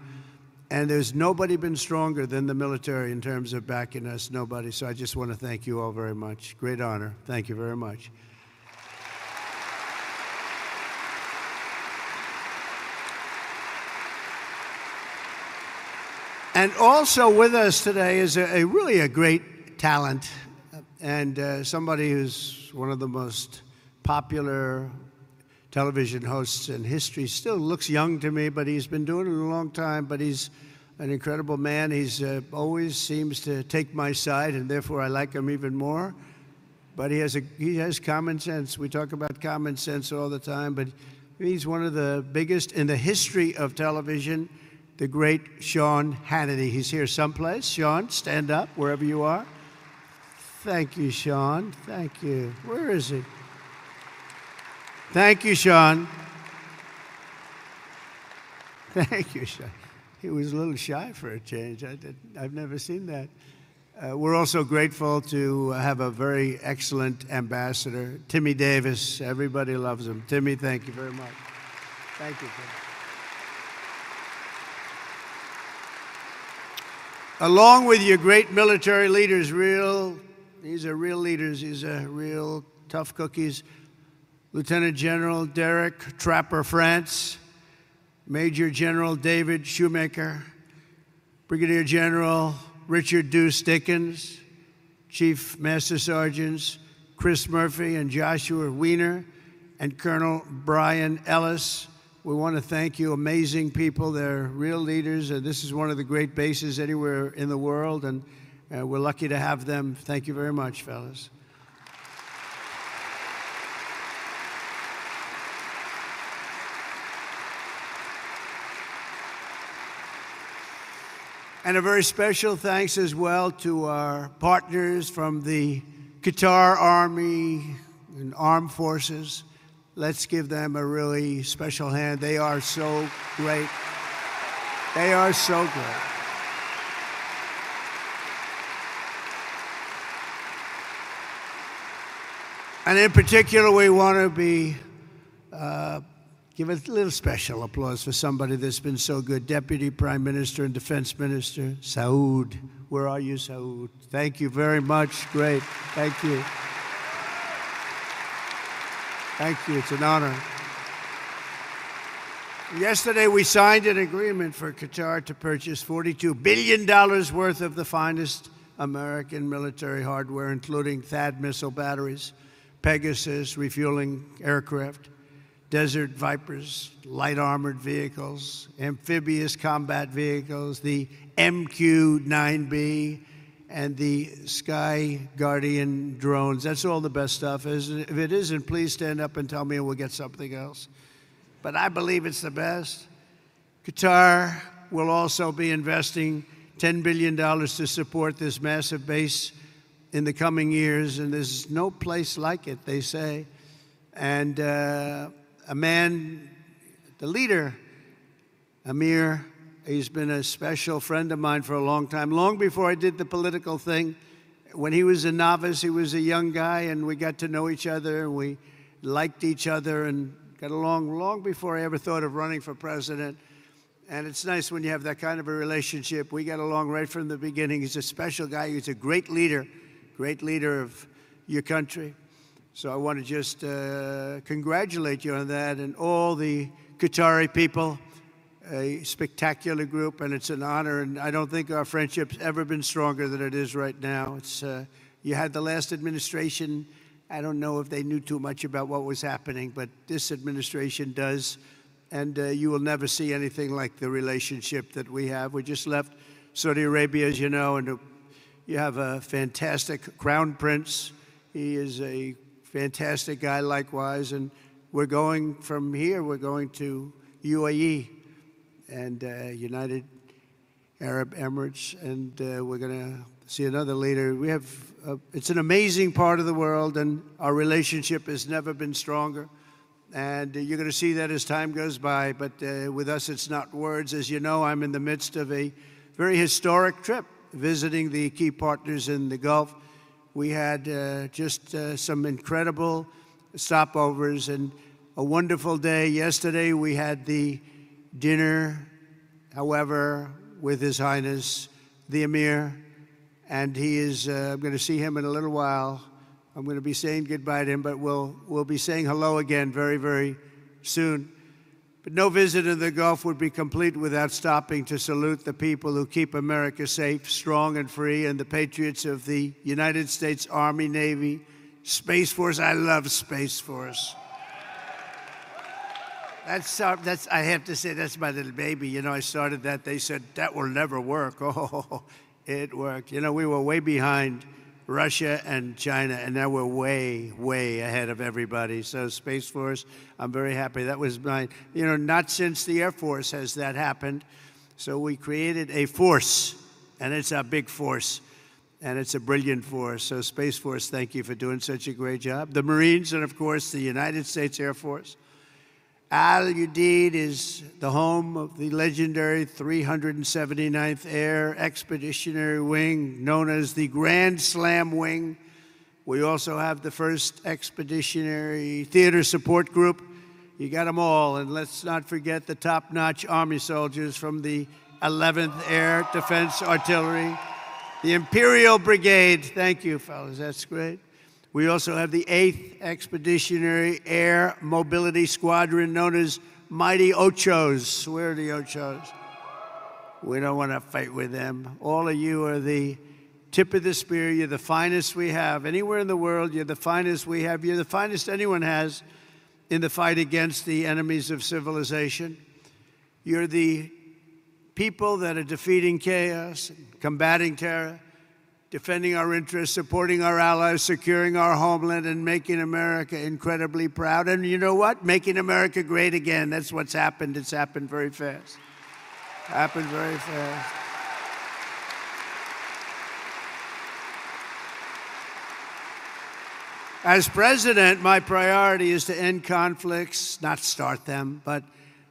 And there's nobody been stronger than the military in terms of backing us, nobody. So I just want to thank you all very much. Great honor. Thank you very much. And also with us today is really a great talent and somebody who's one of the most popular television hosts in history. Still looks young to me, but he's been doing it a long time. But he's an incredible man. He's always seems to take my side, and therefore I like him even more. But he has common sense. We talk about common sense all the time, but he's one of the biggest in the history of television, the great Sean Hannity. He's here someplace. Sean, stand up wherever you are. Thank you, Sean. Thank you. Where is he? Thank you, Sean. Thank you, Sean. He was a little shy for a change. I've never seen that. We're also grateful to have a very excellent ambassador, Timmy Davis. Everybody loves him. Timmy, thank you very much. Thank you, Timmy. Along with your great military leaders, these are real leaders. These are real tough cookies. Lieutenant General Derek Trapper France, Major General David Shoemaker, Brigadier General Richard Deuce Dickens, Chief Master Sergeants Chris Murphy and Joshua Wiener, and Colonel Brian Ellis. We want to thank you, amazing people. They're real leaders, and this is one of the great bases anywhere in the world, and we're lucky to have them. Thank you very much, fellas. And a very special thanks as well to our partners from the Qatar Army and Armed Forces. Let's give them a really special hand. They are so great. They are so great. And in particular, we want to give a little special applause for somebody that's been so good. Deputy Prime Minister and Defense Minister, Saud. Where are you, Saud? Thank you very much. Great. Thank you. Thank you. It's an honor. Yesterday, we signed an agreement for Qatar to purchase $42 billion worth of the finest American military hardware, including THAAD missile batteries, Pegasus refueling aircraft, Desert Vipers, light armored vehicles, amphibious combat vehicles, the MQ-9B, and the Sky Guardian drones. That's all the best stuff. If it isn't, please stand up and tell me and we'll get something else. But I believe it's the best. Qatar will also be investing $10 billion to support this massive base in the coming years, and there's no place like it, they say. And a man, the leader, Amir, he's been a special friend of mine for a long time, long before I did the political thing. When he was a novice, he was a young guy, and we got to know each other, and we liked each other and got along long before I ever thought of running for president. And it's nice when you have that kind of a relationship. We got along right from the beginning. He's a special guy. He's a great leader of your country. So I want to just congratulate you on that, and all the Qatari people, a spectacular group, and it's an honor. And I don't think our friendship's ever been stronger than it is right now. It's you had the last administration. I don't know if they knew too much about what was happening, but this administration does. And you will never see anything like the relationship that we have. We just left Saudi Arabia, as you know, and you have a fantastic crown prince. He is a fantastic guy likewise. And we're going from here, we're going to UAE and United Arab Emirates, and we're going to see another leader. We have, it's an amazing part of the world, and our relationship has never been stronger. And you're going to see that as time goes by. But with us, it's not words. As you know, I'm in the midst of a very historic trip, visiting the key partners in the Gulf. We had just some incredible stopovers and a wonderful day. Yesterday, we had the dinner, however, with His Highness, the Emir. And he is, I'm going to see him in a little while. I'm going to be saying goodbye to him, but we'll be saying hello again very, very soon. But no visit in the Gulf would be complete without stopping to salute the people who keep America safe, strong, and free, and the patriots of the United States Army, Navy, Space Force. I love Space Force. That's I have to say, that's my little baby. You know, I started that. They said, that will never work. Oh, it worked. You know, we were way behind Russia and China, and now we're way, way ahead of everybody. So Space Force, I'm very happy. That was my, you know, not since the Air Force has that happened. So we created a force, and it's a big force, and it's a brilliant force. So Space Force, thank you for doing such a great job. The Marines, and of course, the United States Air Force. Al Udeid is the home of the legendary 379th Air Expeditionary Wing, known as the Grand Slam Wing. We also have the 1st Expeditionary Theater Support Group. You got them all. And let's not forget the top-notch Army soldiers from the 11th Air Defense Artillery, the Imperial Brigade. Thank you, fellas. That's great. We also have the 8th Expeditionary Air Mobility Squadron, known as Mighty Ochos. Where are the Ochos? We don't want to fight with them. All of you are the tip of the spear. You're the finest we have. Anywhere in the world, you're the finest we have. You're the finest anyone has in the fight against the enemies of civilization. You're the people that are defeating chaos, combating terror, defending our interests, supporting our allies, securing our homeland, and making America incredibly proud. And you know what? Making America great again. That's what's happened. It's happened very fast. Happened very fast. As president, my priority is to end conflicts, not start them, but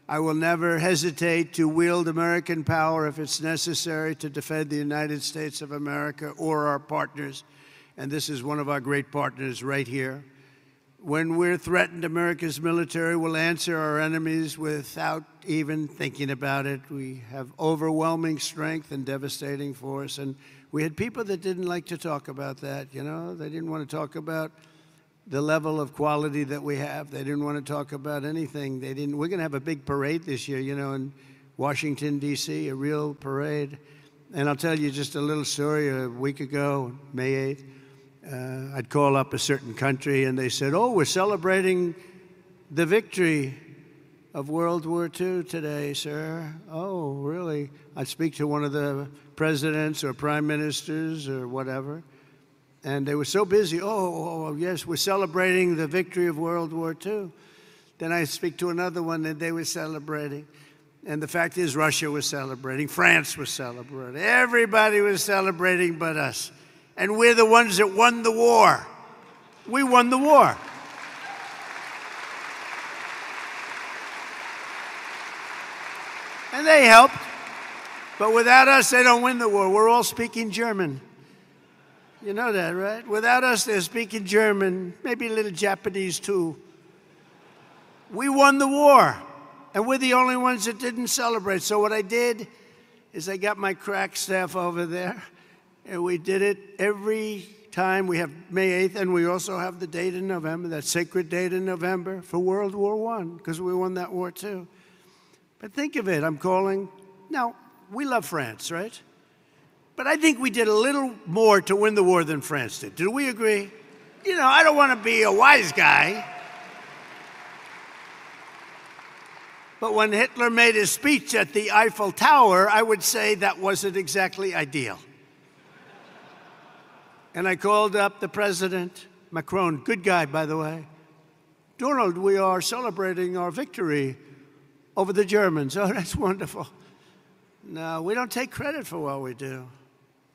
I will never hesitate to wield American power if it's necessary to defend the United States of America or our partners. And this is one of our great partners right here. When we're threatened, America's military will answer our enemies without even thinking about it. We have overwhelming strength and devastating force. And we had people that didn't like to talk about that, you know. They didn't want to talk about the level of quality that we have. They didn't want to talk about anything. They didn't. We're going to have a big parade this year, you know, in Washington, D.C., a real parade. And I'll tell you just a little story. A week ago, May 8th, I'd call up a certain country, and they said, oh, we're celebrating the victory of World War II today, sir. Oh, really? I'd speak to one of the presidents or prime ministers or whatever. And they were so busy. Oh, yes, we're celebrating the victory of World War II. Then I speak to another one, and they were celebrating. And the fact is, Russia was celebrating. France was celebrating. Everybody was celebrating but us. And we're the ones that won the war. We won the war. And they helped. But without us, they don't win the war. We're all speaking German. You know that, right? Without us, they're speaking German, maybe a little Japanese too. We won the war, and we're the only ones that didn't celebrate. So what I did is I got my crack staff over there, and we did it every time. We have May 8th, and we also have the date in November, that sacred date in November for World War I, because we won that war too. But think of it, I'm calling. Now, we love France, right? But I think we did a little more to win the war than France did. Do we agree? You know, I don't want to be a wise guy. But when Hitler made his speech at the Eiffel Tower, I would say that wasn't exactly ideal. And I called up the president, Macron, good guy, by the way. Donald, we are celebrating our victory over the Germans. Oh, that's wonderful. No, we don't take credit for what we do.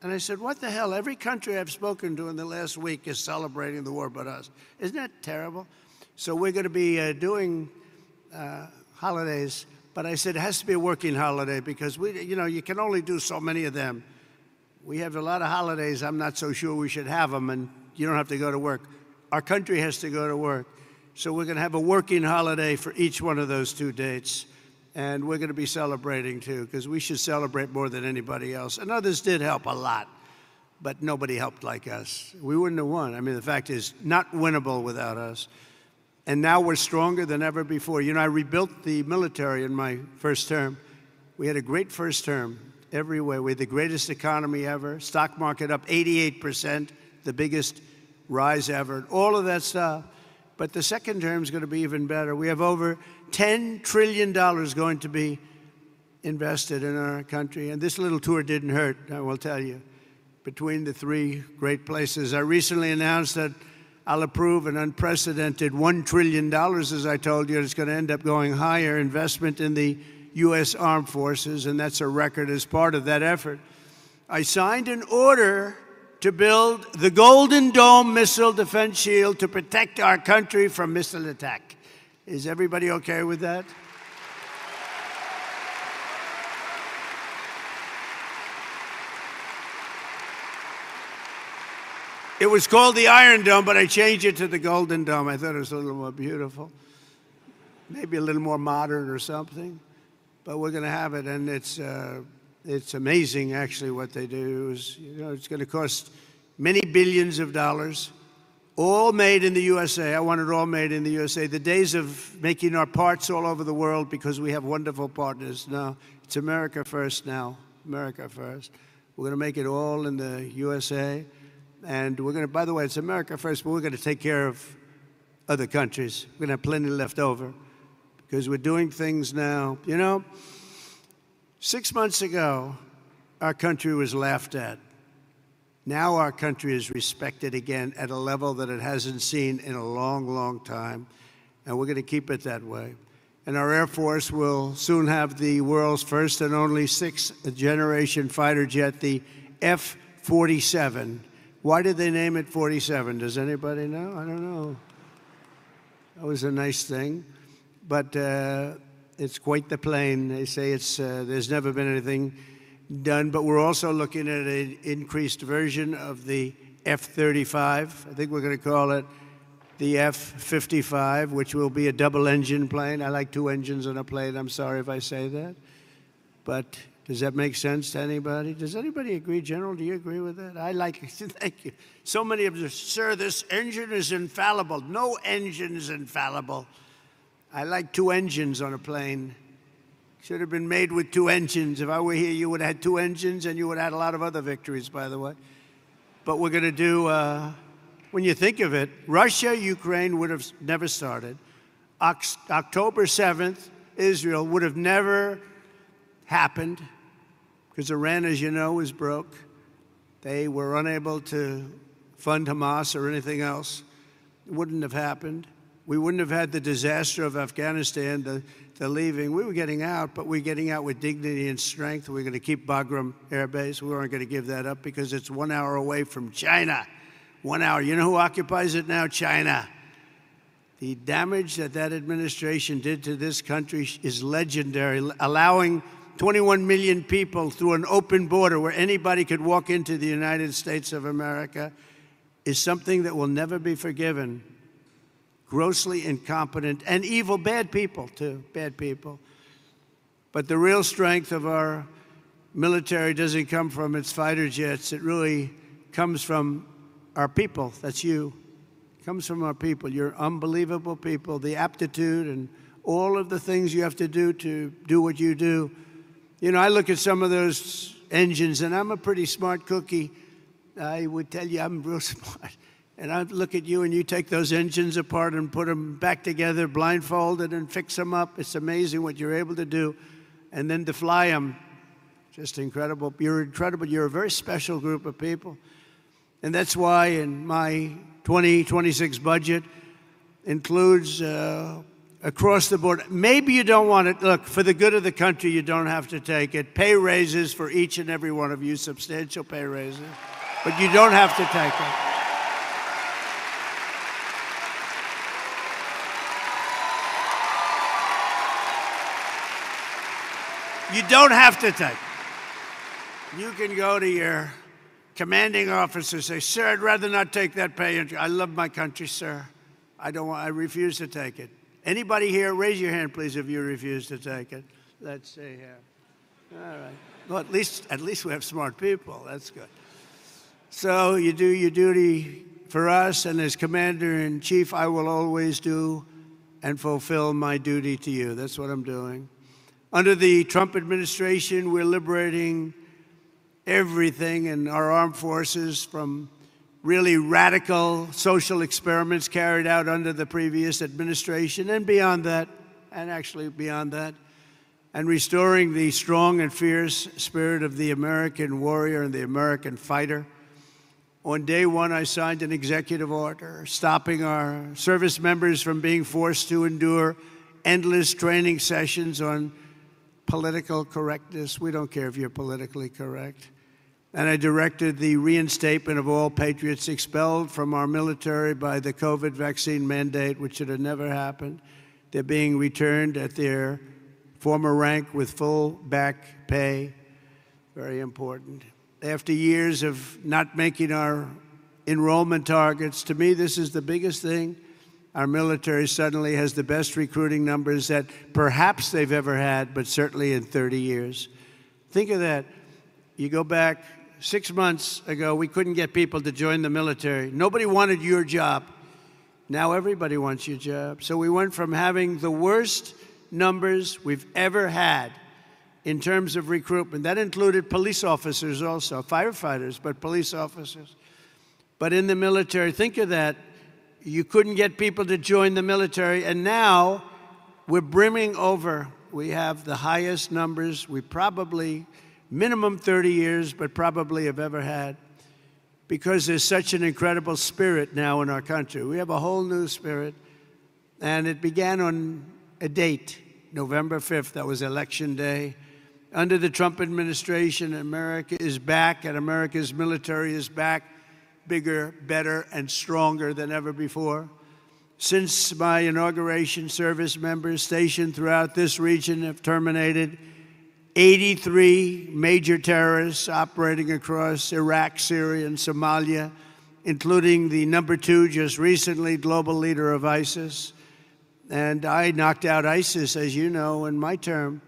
And I said, what the hell? Every country I've spoken to in the last week is celebrating the war but us. Isn't that terrible? So we're going to be doing holidays. But I said it has to be a working holiday because, you can only do so many of them. We have a lot of holidays. I'm not so sure we should have them, and you don't have to go to work. Our country has to go to work. So we're going to have a working holiday for each one of those 2 dates. And we're going to be celebrating, too, because we should celebrate more than anybody else. And others did help a lot, but nobody helped like us. We wouldn't have won. I mean, the fact is, not winnable without us. And now we're stronger than ever before. You know, I rebuilt the military in my first term. We had a great first term everywhere. We had the greatest economy ever, stock market up 88%, the biggest rise ever, all of that stuff. But the second term is going to be even better. We have over $10 trillion going to be invested in our country. And this little tour didn't hurt, I will tell you, between the 3 great places. I recently announced that I'll approve an unprecedented $1 trillion, as I told you. It's going to end up going higher, investment in the U.S. Armed Forces, and that's a record as part of that effort. I signed an order to build the Golden Dome missile defense shield to protect our country from missile attack. Is everybody okay with that? It was called the Iron Dome, but I changed it to the Golden Dome. I thought it was a little more beautiful, maybe a little more modern or something. But we're going to have it, and it's amazing, actually, what they do. It's going to cost many billions of dollars, all made in the USA. I want it all made in the USA. The days of making our parts all over the world because we have wonderful partners. No, it's America first now, America first. We're going to make it all in the USA. And we're going to, by the way, it's America first, but we're going to take care of other countries. We're going to have plenty left over because we're doing things now. You know, 6 months ago, our country was laughed at. Now our country is respected again at a level that it hasn't seen in a long, long time, and we're going to keep it that way. And our Air Force will soon have the world's first and only 6th-generation fighter jet, the F-47. Why did they name it 47? Does anybody know? I don't know. That was a nice thing. But it's quite the plane. They say there's never been anything done, but we're also looking at an increased version of the F-35. I think we're going to call it the F-55, which will be a double-engine plane. I like 2 engines on a plane. I'm sorry if I say that. But does that make sense to anybody? Does anybody agree? General, do you agree with that? I like it. Thank you. So many of you, sir, this engine is infallible. No engine is infallible. I like 2 engines on a plane. Should have been made with 2 engines. If I were here, you would have had 2 engines, and you would have had a lot of other victories, by the way. But we're going to do, when you think of it, Russia, Ukraine would have never started. October 7th, Israel would have never happened because Iran, as you know, was broke. They were unable to fund Hamas or anything else. It wouldn't have happened. We wouldn't have had the disaster of Afghanistan, the leaving. We were getting out, but we're getting out with dignity and strength. We're going to keep Bagram Air Base. We weren't going to give that up because it's 1 hour away from China. 1 hour. You know who occupies it now? China. The damage that that administration did to this country is legendary, allowing 21 million people through an open border where anybody could walk into the United States of America is something that will never be forgiven. Grossly incompetent and evil, bad people too, bad people. But the real strength of our military doesn't come from its fighter jets. It really comes from our people. That's you. It comes from our people. You're unbelievable people. The aptitude and all of the things you have to do what you do. You know, I look at some of those engines, and I'm a pretty smart cookie. I would tell you I'm real smart. And I look at you, and you take those engines apart and put them back together, blindfolded, and fix them up. It's amazing what you're able to do. And then to fly them, just incredible. You're incredible. You're a very special group of people. And that's why in my 2026 budget includes across the board. Maybe you don't want it. Look, for the good of the country, you don't have to take it. Pay raises for each and every one of you, substantial pay raises. But you don't have to take it. You don't have to take it. You can go to your commanding officer and say, sir, I'd rather not take that pay. I love my country, sir. I refuse to take it. Anybody here, raise your hand, please, if you refuse to take it. Let's see here. All right. Well, at least we have smart people. That's good. So you do your duty for us, and as Commander-in-Chief, I will always do and fulfill my duty to you. That's what I'm doing. Under the Trump administration, we're liberating everything in our armed forces from really radical social experiments carried out under the previous administration and beyond that, and actually beyond that, and restoring the strong and fierce spirit of the American warrior and the American fighter. On day one, I signed an executive order stopping our service members from being forced to endure endless training sessions on political correctness. We don't care if you're politically correct. And I directed the reinstatement of all patriots expelled from our military by the COVID vaccine mandate, which should have never happened. They're being returned at their former rank with full back pay. Very important. After years of not making our enrollment targets, to me, this is the biggest thing. Our military suddenly has the best recruiting numbers that perhaps they've ever had, but certainly in 30 years. Think of that. You go back 6 months ago, we couldn't get people to join the military. Nobody wanted your job. Now everybody wants your job. So we went from having the worst numbers we've ever had in terms of recruitment. That included police officers also, firefighters, but police officers. But in the military, think of that. You couldn't get people to join the military, and now we're brimming over. We have the highest numbers we probably, minimum 30 years, but probably have ever had, because there's such an incredible spirit now in our country. We have a whole new spirit, and it began on a date, November 5th. That was Election Day. Under the Trump administration, America is back, and America's military is back, bigger, better, and stronger than ever before. Since my inauguration, service members stationed throughout this region have terminated 83 major terrorists operating across Iraq, Syria, and Somalia, including the #2 just recently global leader of ISIS. And I knocked out ISIS, as you know, in my term.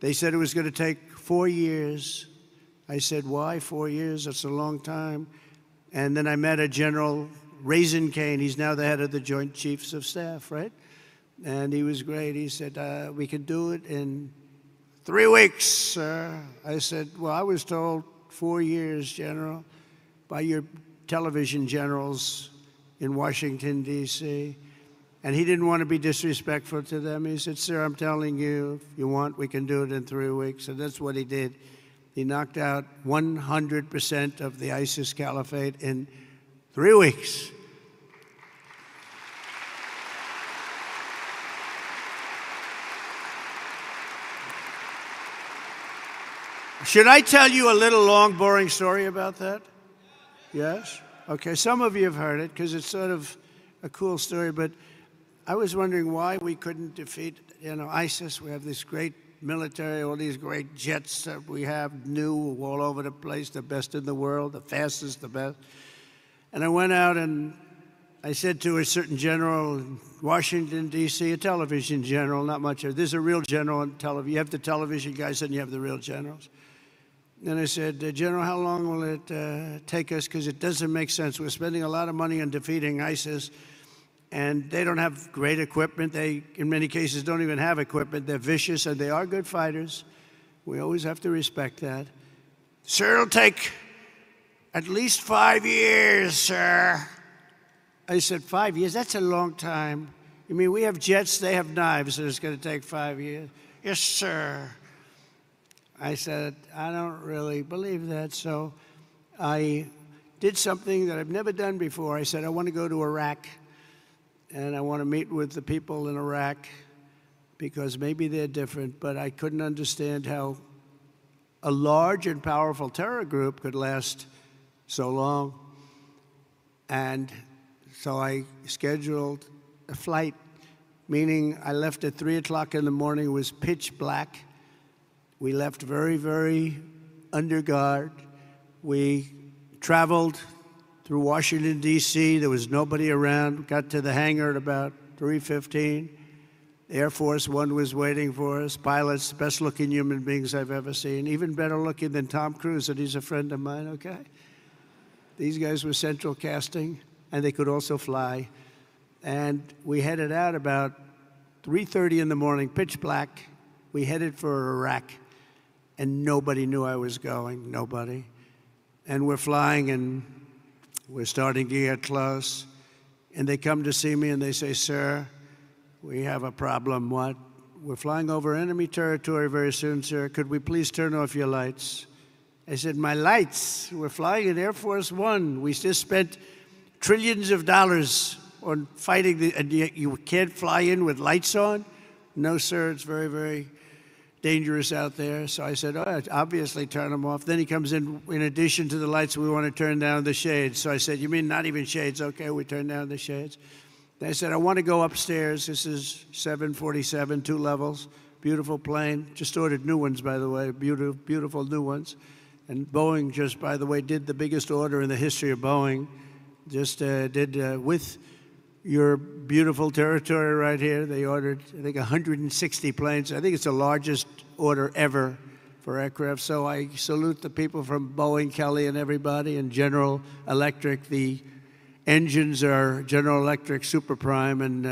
They said it was going to take 4 years. I said, why 4 years? That's a long time. And then I met a General Raisin Kane. He's now the head of the Joint Chiefs of Staff, right? And he was great. He said, we can do it in 3 weeks, sir. I said, well, I was told 4 years, General, by your television generals in Washington, D.C., and he didn't want to be disrespectful to them. He said, sir, I'm telling you, if you want, we can do it in 3 weeks. And that's what he did. He knocked out 100% of the ISIS caliphate in 3 weeks. Should I tell you a little long, boring story about that? Yes? Okay, some of you have heard it because it's sort of a cool story, but I was wondering why we couldn't defeat, ISIS. We have this great military, all these great jets that we have, new all over the place, the best in the world, the fastest, the best. And I went out and I said to a certain general in Washington, D.C., a television general, not much. There's a real general on television. You have the television guys and you have the real generals. And I said, General, how long will it take us? Because it doesn't make sense. We're spending a lot of money on defeating ISIS, and they don't have great equipment. They, in many cases, don't even have equipment. They're vicious, and they are good fighters. We always have to respect that. Sir, it'll take at least 5 years, sir. I said, 5 years? That's a long time. You mean we have jets, they have knives, and it's going to take 5 years? Yes, sir. I said, I don't really believe that. So I did something that I've never done before. I said, I want to go to Iraq, and I want to meet with the people in Iraq because maybe they're different, but I couldn't understand how a large and powerful terror group could last so long. And so I scheduled a flight, meaning I left at 3 o'clock in the morning. It was pitch black. We left very, very under guard. We traveled through Washington, D.C. There was nobody around. Got to the hangar at about 3:15. Air Force One was waiting for us. Pilots, best-looking human beings I've ever seen. Even better looking than Tom Cruise, and he's a friend of mine, okay? These guys were central casting, and they could also fly. And we headed out about 3:30 in the morning, pitch black. We headed for Iraq. And nobody knew I was going, nobody. And we're flying, and we're starting to get close. And they come to see me, and they say, sir, we have a problem. What? We're flying over enemy territory very soon, sir. Could we please turn off your lights? I said, my lights? We're flying in Air Force One. We just spent trillions of dollars on fighting, and yet you can't fly in with lights on? No, sir, it's very, very dangerous out there. So I said, oh, obviously turn them off. Then he comes in addition to the lights, we want to turn down the shades. So I said, you mean not even shades? Okay, we turn down the shades. Then I said, I want to go upstairs. This is 747, 2 levels, beautiful plane. Just ordered new ones, by the way, beautiful, beautiful new ones. And Boeing just, by the way, did the biggest order in the history of Boeing. Just did with your beautiful territory right here. They ordered, I think, 160 planes. I think it's the largest order ever for aircraft. So I salute the people from Boeing, Kelly, and everybody, and General Electric. The engines are General Electric Super Prime, and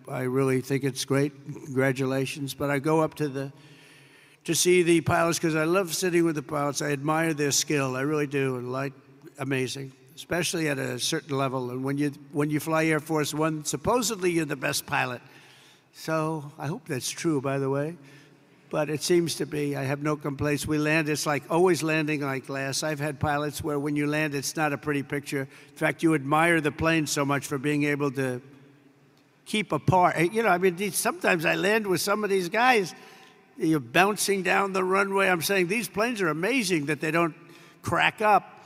I really think it's great. Congratulations. But I go up to see the pilots because I love sitting with the pilots. I admire their skill. I really do. And amazing. Especially at a certain level. And when you fly Air Force One, supposedly you're the best pilot. So I hope that's true, by the way. But it seems to be. I have no complaints. We land, it's like always landing like glass. I've had pilots where when you land, it's not a pretty picture. In fact, you admire the plane so much for being able to keep apart. You know, I mean, sometimes I land with some of these guys. You're bouncing down the runway. I'm saying these planes are amazing that they don't crack up.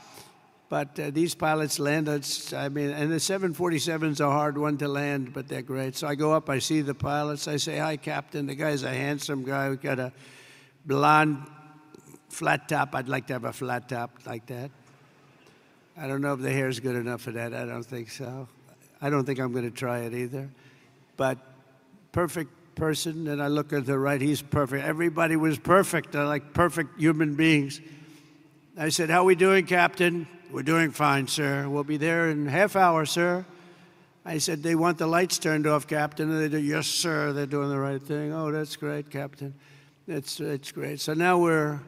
But these pilots land, I mean, and the 747's a hard one to land, but they're great. So I go up, I see the pilots, I say, hi, Captain. The guy's a handsome guy. We've got a blonde flat top. I'd like to have a flat top like that. I don't know if the hair's good enough for that. I don't think so. I don't think I'm going to try it either. But perfect person, and I look at the right, he's perfect. Everybody was perfect. They're like perfect human beings. I said, how are we doing, Captain? We're doing fine, sir. We'll be there in half hour, sir. I said, they want the lights turned off, Captain. And they do, yes, sir. They're doing the right thing. Oh, that's great, Captain. It's great. So now we're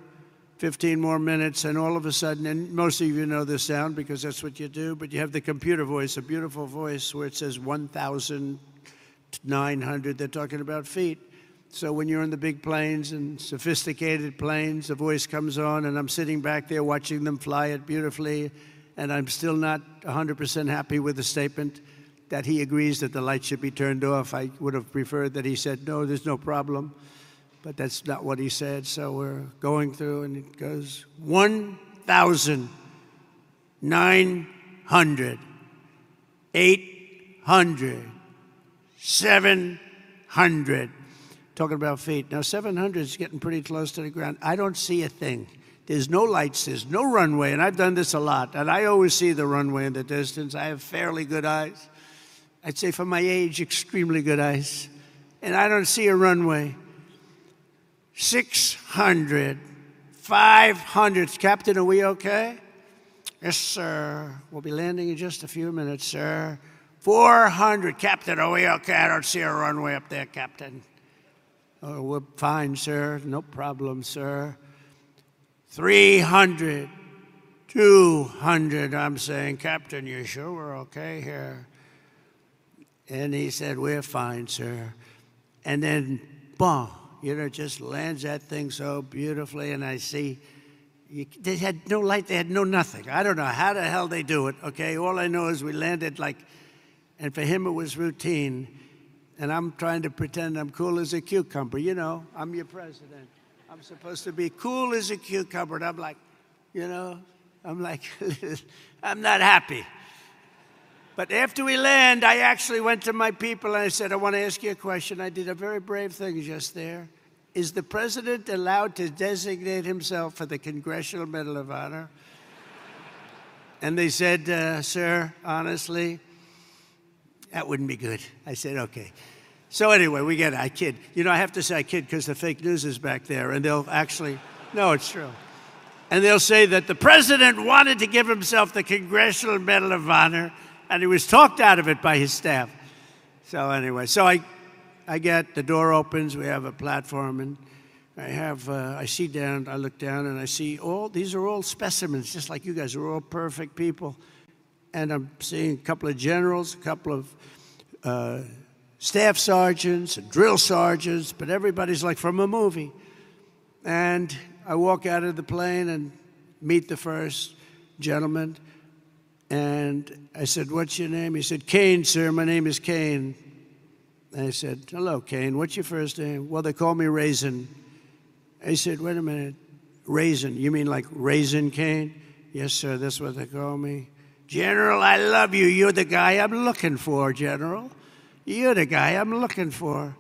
15 more minutes, and all of a sudden, and most of you know this sound because that's what you do, but you have the computer voice, a beautiful voice where it says 1,900. They're talking about feet. So when you're in the big planes and sophisticated planes, the voice comes on, and I'm sitting back there watching them fly it beautifully, and I'm still not 100% happy with the statement that he agrees that the lights should be turned off. I would have preferred that he said, no, there's no problem. But that's not what he said. So we're going through, and it goes 1,900, 800, 700. talking about feet. Now, 700 is getting pretty close to the ground. I don't see a thing. There's no lights, there's no runway, and I've done this a lot, and I always see the runway in the distance. I have fairly good eyes. I'd say for my age, extremely good eyes. And I don't see a runway. 600, 500. Captain, are we okay? Yes, sir. We'll be landing in just a few minutes, sir. 400. Captain, are we okay? I don't see a runway up there, Captain. Oh, we're fine, sir. No problem, sir. 300, 200. I'm saying, Captain, you sure we're okay here? And he said, we're fine, sir. And then, boom, just lands that thing so beautifully, and I see, they had no light, they had no nothing. I don't know how the hell they do it, okay? All I know is we landed and for him it was routine, and I'm trying to pretend I'm cool as a cucumber. I'm your president. I'm supposed to be cool as a cucumber, and I'm like, I'm not happy. But after we land, I actually went to my people and I said, I want to ask you a question. I did a very brave thing just there. Is the president allowed to designate himself for the Congressional Medal of Honor? And they said, sir, honestly, that wouldn't be good. I said, okay. So anyway, we get it. I kid. I have to say I kid because the fake news is back there. And they'll actually, no, it's true. And they'll say that the president wanted to give himself the Congressional Medal of Honor, and he was talked out of it by his staff. So anyway, I get, the door opens, we have a platform, and I see down, I look down, and I see these are all specimens, just like you guys are all perfect people. And I'm seeing a couple of generals, a couple of staff sergeants, and drill sergeants, but everybody's like from a movie. And I walk out of the plane and meet the first gentleman. And I said, what's your name? He said, Kane, sir. My name is Kane. And I said, hello, Kane. What's your first name? Well, they call me Raisin. I said, wait a minute. Raisin. You mean like Raisin Kane? Yes, sir. That's what they call me. General, I love you. You're the guy I'm looking for, General. You're the guy I'm looking for.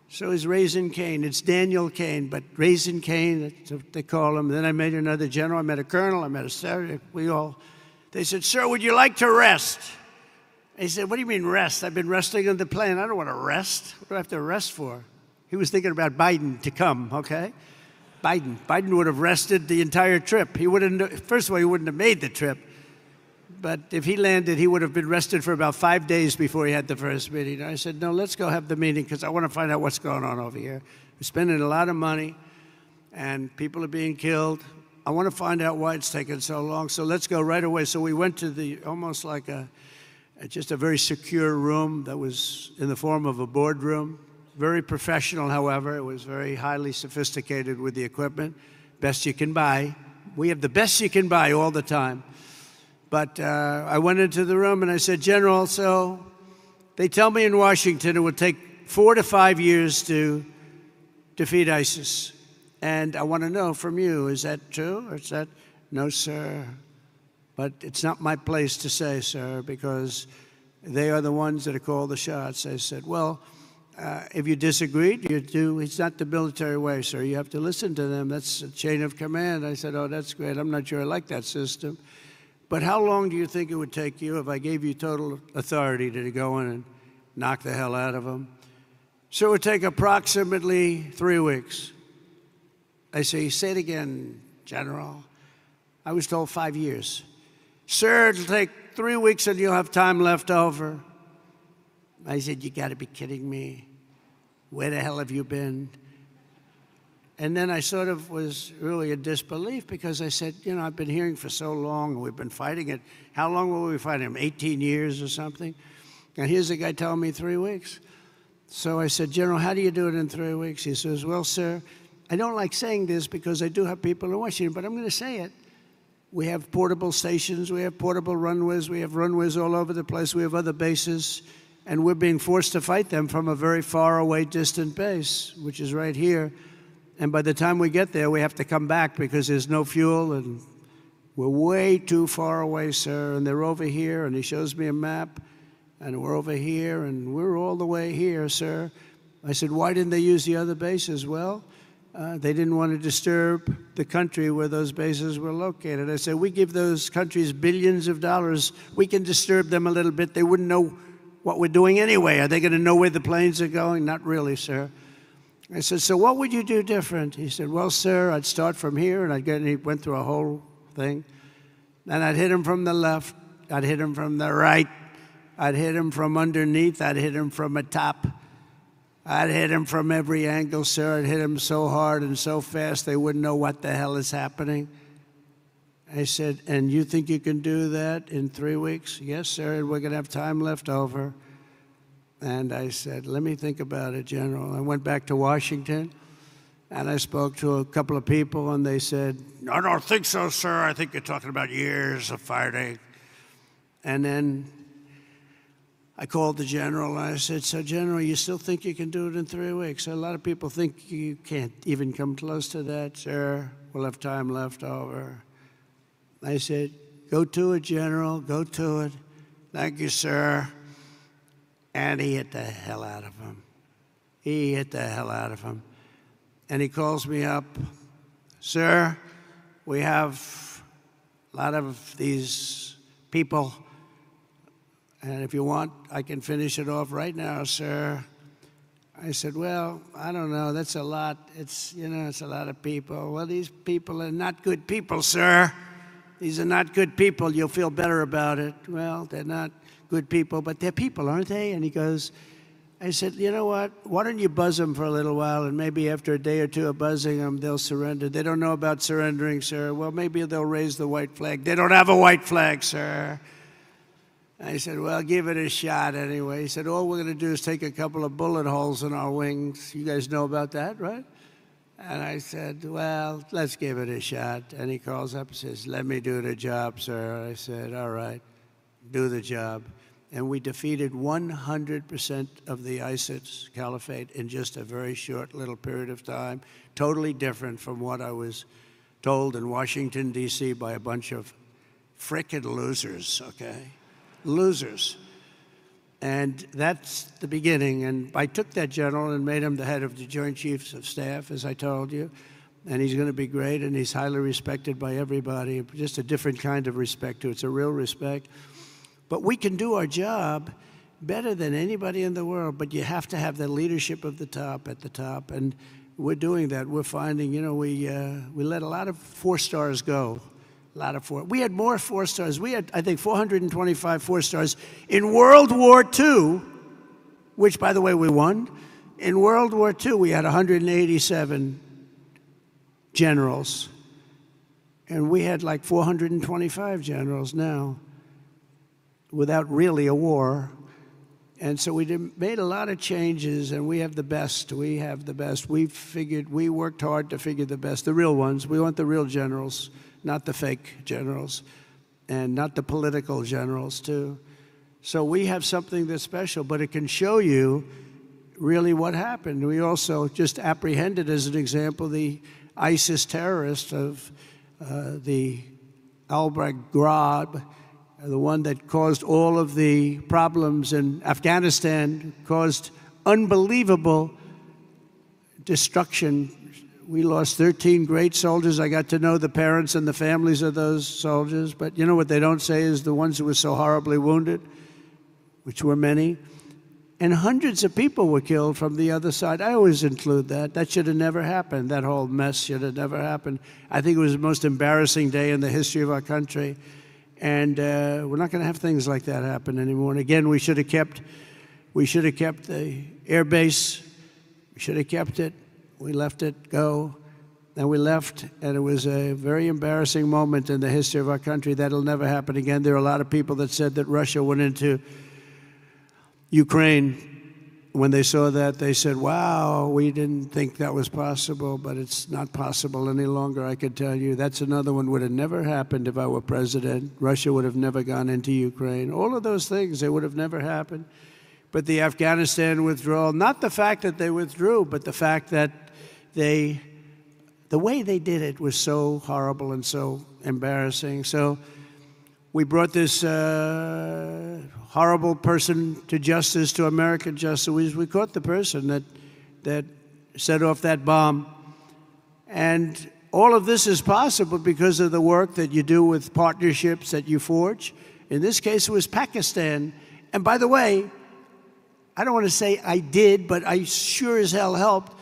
So it's Raisin Kane. It's Daniel Kane, but Raisin Kane, that's what they call him. Then I met another general. I met a colonel. I met a sergeant. They said, sir, would you like to rest? I said, what do you mean rest? I've been resting on the plane. I don't want to rest. What do I have to rest for? He was thinking about Biden to come, okay? Biden would have rested the entire trip. First of all, he wouldn't have made the trip. But if he landed, he would have been rested for about 5 days before he had the first meeting. I said, no, let's go have the meeting because I want to find out what's going on over here. We're spending a lot of money, and people are being killed. I want to find out why it's taken so long, so let's go right away. So we went to almost like just a very secure room that was in the form of a boardroom. Very professional, however. It was very highly sophisticated with the equipment. Best you can buy. We have the best you can buy all the time. But I went into the room and I said, General, so they tell me in Washington it would take 4 to 5 years to defeat ISIS. And I want to know from you, is that true? Or is that, no, sir. But it's not my place to say, sir, because they are the ones that call the shots. I said, well, if you disagreed, it's not the military way, sir. You have to listen to them. That's a chain of command. I said, oh, that's great. I'm not sure I like that system. But how long do you think it would take you if I gave you total authority to go in and knock the hell out of them? So it would take approximately 3 weeks. I say it again, General. I was told 5 years. Sir, it'll take 3 weeks and you'll have time left over. I said, you got to be kidding me. Where the hell have you been? And then I sort of was really in disbelief because I said, I've been hearing for so long and we've been fighting it. How long will we fight him? 18 years or something? And here's the guy telling me 3 weeks. So I said, General, how do you do it in 3 weeks? He says, well, sir, I don't like saying this because I do have people in Washington, but I'm going to say it. We have portable stations. We have portable runways. We have runways all over the place. We have other bases. And we're being forced to fight them from a very far away, distant base, which is right here. And by the time we get there, we have to come back because there's no fuel, and we're way too far away, sir. And they're over here, and he shows me a map, and we're over here, and we're all the way here, sir. I said, why didn't they use the other bases? Well, they didn't want to disturb the country where those bases were located. I said, we give those countries billions of dollars. We can disturb them a little bit. They wouldn't know what we're doing anyway. Are they going to know where the planes are going? Not really, sir. I said, so what would you do different? He said, well, sir, I'd start from here, and he went through a whole thing. And I'd hit him from the left. I'd hit him from the right. I'd hit him from underneath. I'd hit him from the top. I'd hit him from every angle, sir. I'd hit him so hard and so fast they wouldn't know what the hell is happening. I said, and you think you can do that in 3 weeks? Yes, sir, and we're going to have time left over. And I said, let me think about it, General. I went back to Washington, and I spoke to a couple of people, and they said, I don't think so, sir. I think you're talking about years of fighting. And then I called the general, and I said, so, General, you still think you can do it in 3 weeks? A lot of people think you can't even come close to that, sir. We'll have time left over. I said, go to it, General, go to it. Thank you, sir. And he hit the hell out of him. He hit the hell out of him. And he calls me up, sir, we have a lot of these people, and if you want, I can finish it off right now, sir. I said, well, I don't know, that's a lot. It's a lot of people. Well, these people are not good people, sir. These are not good people. You'll feel better about it. Well, they're not good people, but they're people, aren't they? And he goes, I said, you know what? Why don't you buzz them for a little while, and maybe after a day or two of buzzing them, they'll surrender. They don't know about surrendering, sir. Well, maybe they'll raise the white flag. They don't have a white flag, sir. I said, well, give it a shot anyway. He said, all we're going to do is take a couple of bullet holes in our wings. You guys know about that, right? And I said, well, let's give it a shot. And he calls up and says, let me do the job, sir. I said, all right, do the job. And we defeated 100% of the ISIS caliphate in just a very short little period of time, totally different from what I was told in Washington, D.C. by a bunch of frickin' losers, okay? Losers. And that's the beginning. And I took that general and made him the head of the Joint Chiefs of Staff, as I told you. And he's going to be great, and he's highly respected by everybody, just a different kind of respect to it. It's a real respect. But we can do our job better than anybody in the world, but you have to have the leadership of the top at the top. And we're doing that. We're finding, we let a lot of 4-stars go. We had more 4-stars. We had, I think, 425 4-stars. In World War II, which, by the way, we won, in World War II, we had 187 generals. And we had like 425 generals now, without really a war. And so we made a lot of changes, and we have the best. We have the best. We worked hard to figure the best, the real ones. We want the real generals, not the fake generals, and not the political generals, too. So we have something that's special, but it can show you really what happened. We also just apprehended, as an example, the ISIS terrorist of the Albrecht Grab, the one that caused all of the problems in Afghanistan, caused unbelievable destruction. We lost 13 great soldiers. I got to know the parents and the families of those soldiers. But you know what they don't say is the ones who were so horribly wounded, which were many. And hundreds of people were killed from the other side. I always include that. That should have never happened. That whole mess should have never happened. I think it was the most embarrassing day in the history of our country. And we're not going to have things like that happen anymore. And again, we should have kept the air base. We should have kept it. We let it go. Then we left, and it was a very embarrassing moment in the history of our country. That'll never happen again. There are a lot of people that said that Russia went into Ukraine. When they saw that, they said, wow, we didn't think that was possible, but it's not possible any longer, I can tell you. That's another one would have never happened if I were president. Russia would have never gone into Ukraine. All of those things, they would have never happened. But the Afghanistan withdrawal, not the fact that they withdrew, but the fact that the way they did it was so horrible and so embarrassing. So we brought this horrible person to justice, to American justice. We caught the person that that set off that bomb. And all of this is possible because of the work that you do with partnerships that you forge. In this case, it was Pakistan. And by the way, I don't want to say I did, but I sure as hell helped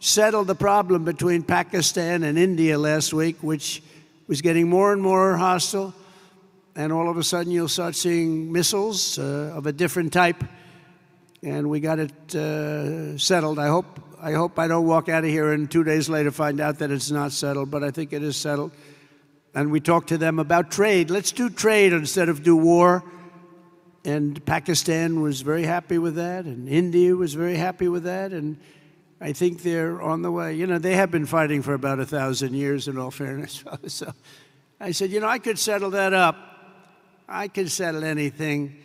settle the problem between Pakistan and India last week, which was getting more and more hostile. And all of a sudden, you'll start seeing missiles of a different type. And we got it settled. I hope I don't walk out of here and 2 days later find out that it's not settled, but I think it is settled. And we talked to them about trade. Let's do trade instead of do war. And Pakistan was very happy with that, and India was very happy with that, and I think they're on the way. You know, they have been fighting for about 1,000 years, in all fairness. So I said, you know, I could settle that up. I can settle anything.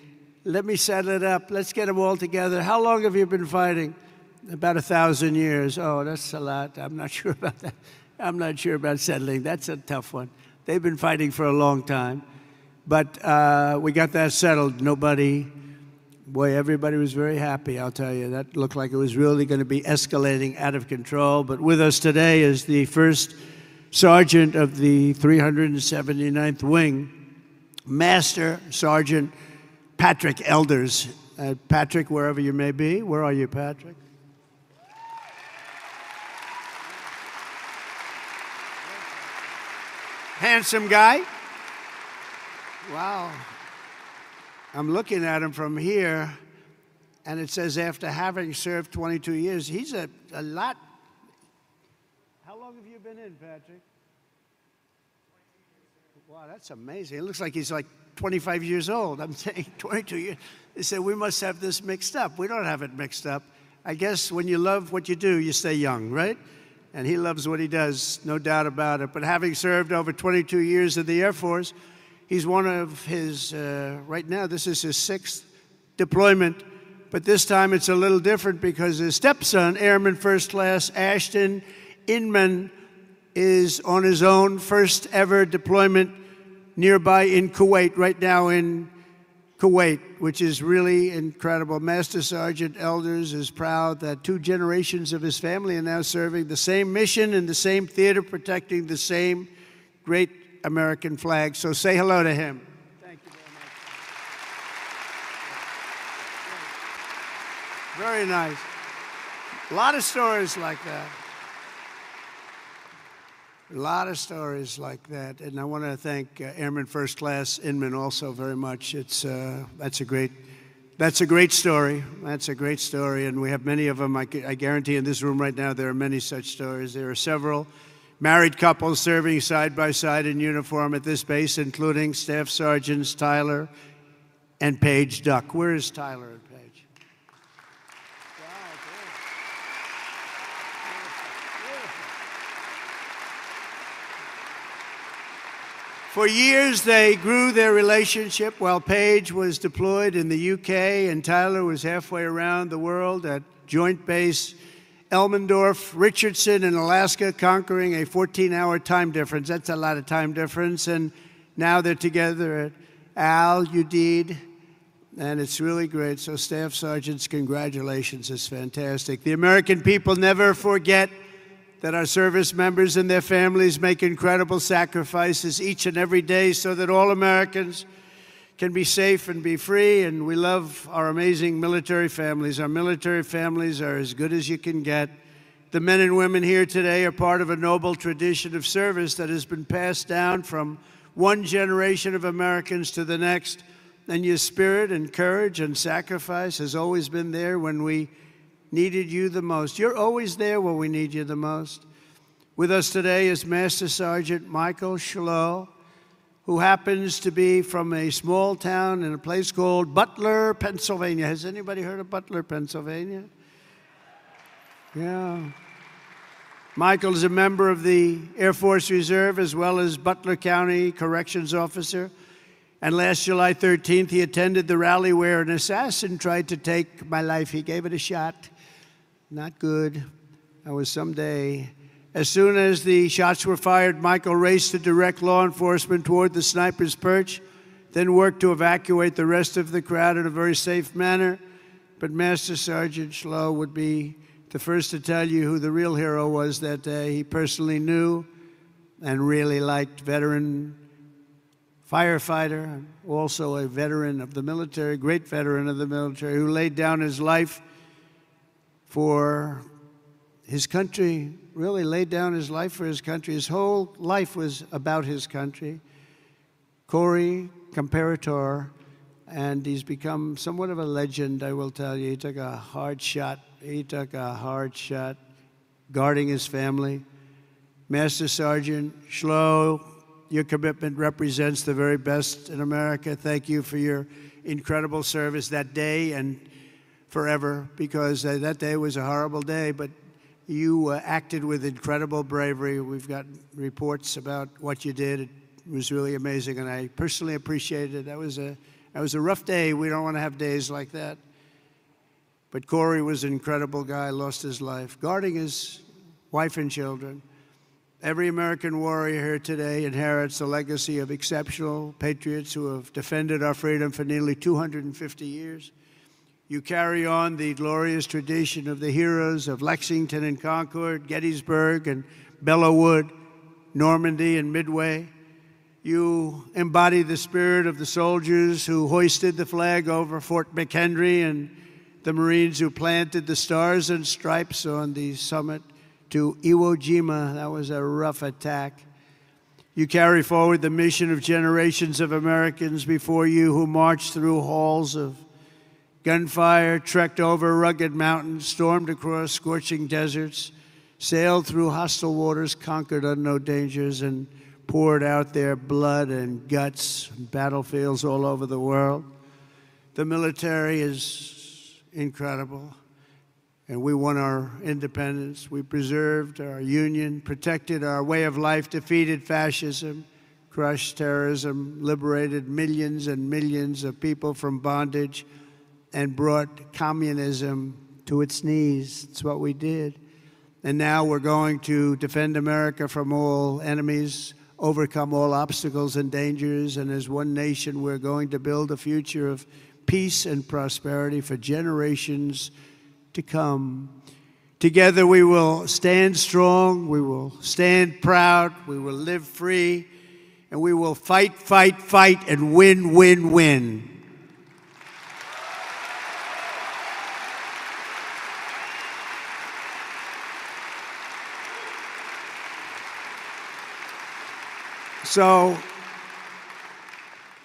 Let me settle it up. Let's get them all together. How long have you been fighting? About 1,000 years. Oh, that's a lot. I'm not sure about that. I'm not sure about settling. That's a tough one. They've been fighting for a long time. But we got that settled. Everybody was very happy, I'll tell you. That looked like it was really going to be escalating out of control. But with us today is the first sergeant of the 379th Wing, Master Sergeant Patrick Elders. Patrick, wherever you may be. Where are you, Patrick? Handsome guy. Wow. I'm looking at him from here, and it says after having served 22 years, he's a lot. How long have you been in, Patrick? Wow, that's amazing. It looks like he's like 25 years old. I'm saying 22 years. They said, we must have this mixed up. We don't have it mixed up. I guess when you love what you do, you stay young, right? And he loves what he does, no doubt about it. But having served over 22 years in the Air Force, he's one of his, right now, this is his 6th deployment. But this time it's a little different because his stepson, Airman First Class Ashton Inman, is on his own first ever deployment nearby in Kuwait, right now in Kuwait, which is really incredible. Master Sergeant Elders is proud that 2 generations of his family are now serving the same mission in the same theater, protecting the same great American flag. So say hello to him. Thank you very much. Very nice. A lot of stories like that. A lot of stories like that, and I want to thank Airman First Class Inman also very much. That's a great story. That's a great story, and we have many of them. I guarantee in this room right now there are many such stories. There are several married couples serving side by side in uniform at this base, including Staff Sergeants Tyler and Paige Duck. Where is Tyler and Paige? For years, they grew their relationship while Paige was deployed in the UK and Tyler was halfway around the world at Joint Base Elmendorf, Richardson in Alaska, conquering a 14-hour time difference. That's a lot of time difference. And now they're together at Al Udeid, and it's really great. So Staff Sergeants, congratulations. It's fantastic. The American people never forget that our service members and their families make incredible sacrifices each and every day so that all Americans can be safe and be free, and we love our amazing military families. Our military families are as good as you can get. The men and women here today are part of a noble tradition of service that has been passed down from one generation of Americans to the next, and your spirit and courage and sacrifice has always been there when we needed you the most. You're always there when we need you the most. With us today is Master Sergeant Michael Schlow, who happens to be from a small town in a place called Butler, Pennsylvania. Has anybody heard of Butler, Pennsylvania? Yeah. Michael is a member of the Air Force Reserve as well as Butler County Corrections Officer. And last July 13th, he attended the rally where an assassin tried to take my life. He gave it a shot. Not good. That was someday. As soon as the shots were fired, Michael raced to direct law enforcement toward the sniper's perch, then worked to evacuate the rest of the crowd in a very safe manner. But Master Sergeant Schlow would be the first to tell you who the real hero was that day. He personally knew and really liked veteran firefighter, also a veteran of the military, great veteran of the military, who laid down his life for his country, really laid down his life for his country. His whole life was about his country. Corey Comparator, and he's become somewhat of a legend, I will tell you. He took a hard shot. He took a hard shot guarding his family. Master Sergeant Schlow, your commitment represents the very best in America. Thank you for your incredible service that day and forever, because that day was a horrible day, but you acted with incredible bravery. We've got reports about what you did. It was really amazing, and I personally appreciated it. That was a rough day. We don't want to have days like that. But Corey was an incredible guy, lost his life, guarding his wife and children. Every American warrior here today inherits a legacy of exceptional patriots who have defended our freedom for nearly 250 years. You carry on the glorious tradition of the heroes of Lexington and Concord, Gettysburg and Belleau Wood, Normandy and Midway. You embody the spirit of the soldiers who hoisted the flag over Fort McHenry and the Marines who planted the stars and stripes on the summit to Iwo Jima. That was a rough attack. You carry forward the mission of generations of Americans before you who marched through halls of gunfire, trekked over rugged mountains, stormed across scorching deserts, sailed through hostile waters, conquered unknown dangers, and poured out their blood and guts on battlefields all over the world. The military is incredible. And we won our independence. We preserved our union, protected our way of life, defeated fascism, crushed terrorism, liberated millions and millions of people from bondage, and brought communism to its knees. It's what we did. And now we're going to defend America from all enemies, overcome all obstacles and dangers, and as one nation, we're going to build a future of peace and prosperity for generations to come. Together we will stand strong, we will stand proud, we will live free, and we will fight, fight, fight, and win, win, win. So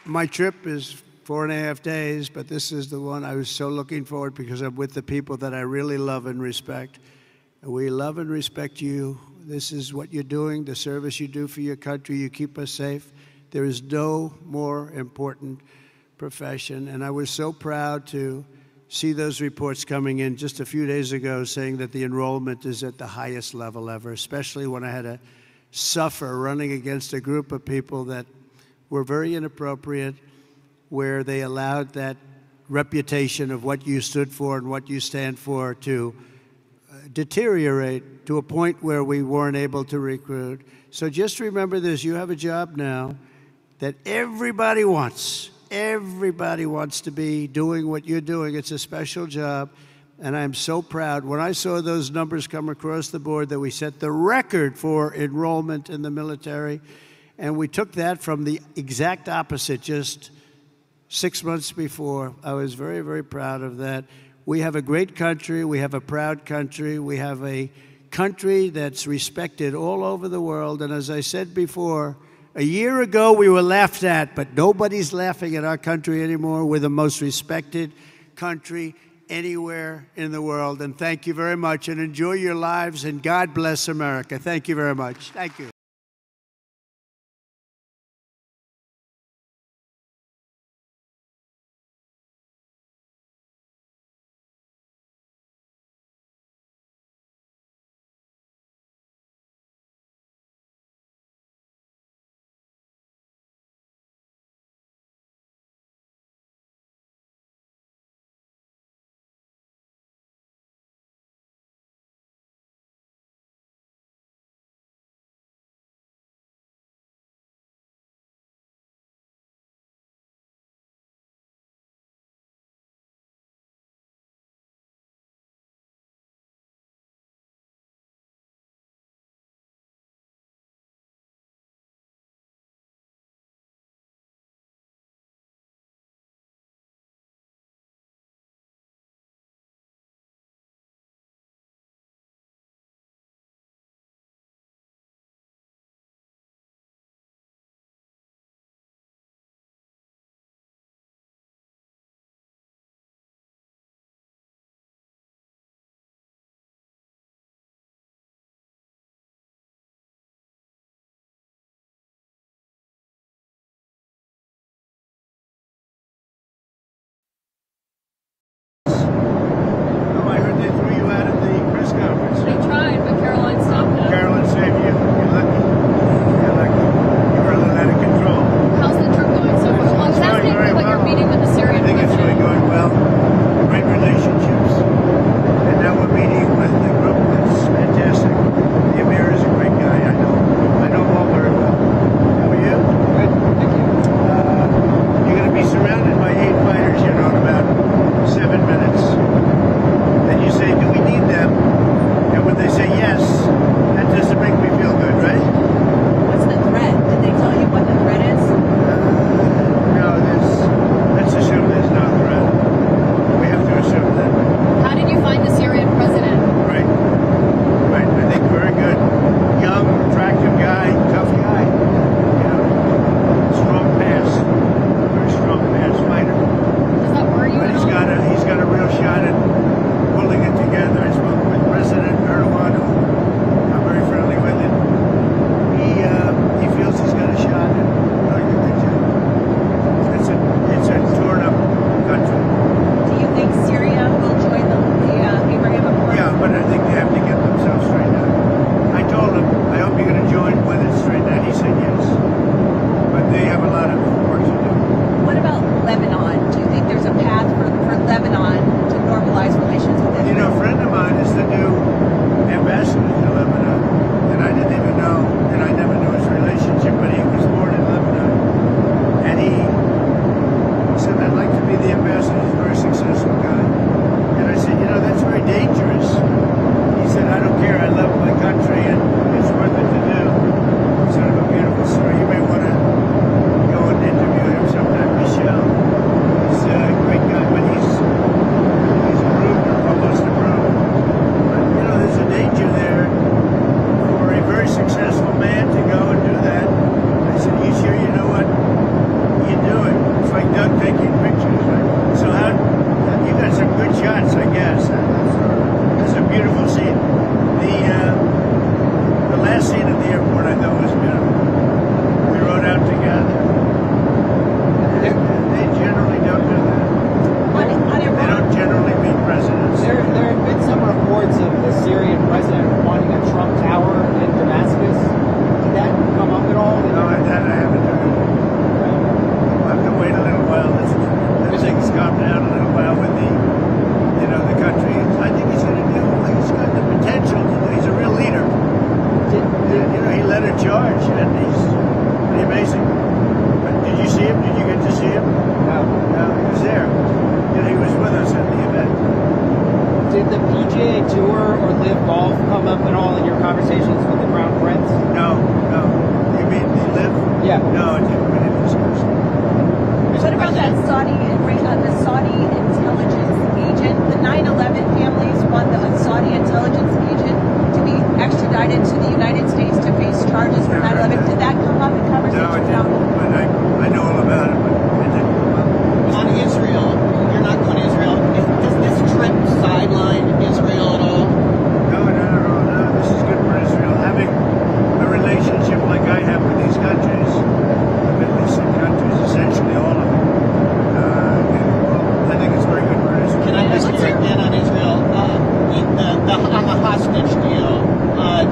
my trip is 4.5 days, but this is the one I was so looking forward because I'm with the people that I really love and respect. And we love and respect you. This is what you're doing, the service you do for your country. You keep us safe. There is no more important profession. And I was so proud to see those reports coming in just a few days ago saying that the enrollment is at the highest level ever, especially when I had to suffer running against a group of people that were very inappropriate, where they allowed that reputation of what you stood for and what you stand for to deteriorate to a point where we weren't able to recruit. So just remember this, you have a job now that everybody wants. Everybody wants to be doing what you're doing. It's a special job, and I'm so proud. When I saw those numbers come across the board that we set the record for enrollment in the military, and we took that from the exact opposite just 6 months before. I was very, very proud of that. We have a great country. We have a proud country. We have a country that's respected all over the world. And as I said before, a year ago we were laughed at, but nobody's laughing at our country anymore. We're the most respected country anywhere in the world. And thank you very much, and enjoy your lives, and God bless America. Thank you very much. Thank you. large, and he's pretty amazing. But did you see him? Did you get to see him? No. No, he was there. And he was with us at the event. Did the PGA Tour or Live Golf come up at all in your conversations with the Crown Prince? No, no. You mean the Live? Yeah. No, we didn't discuss it. What about that Saudi intelligence agent? The 9/11 families want the Saudi intelligence agent to be extradited to the United States to face charges for 9/11. Did that come up in conversation? No, it didn't. But I know all about it, but it didn't come up. On Israel, you're not going to Israel. Does this trip sideline Israel at all? No, not at all. No, this is good for Israel. Having a relationship like I have with these countries, the Middle Eastern countries, essentially all of them, I think it's very good for Israel. Can I ask you again on Israel? On the hostage deal,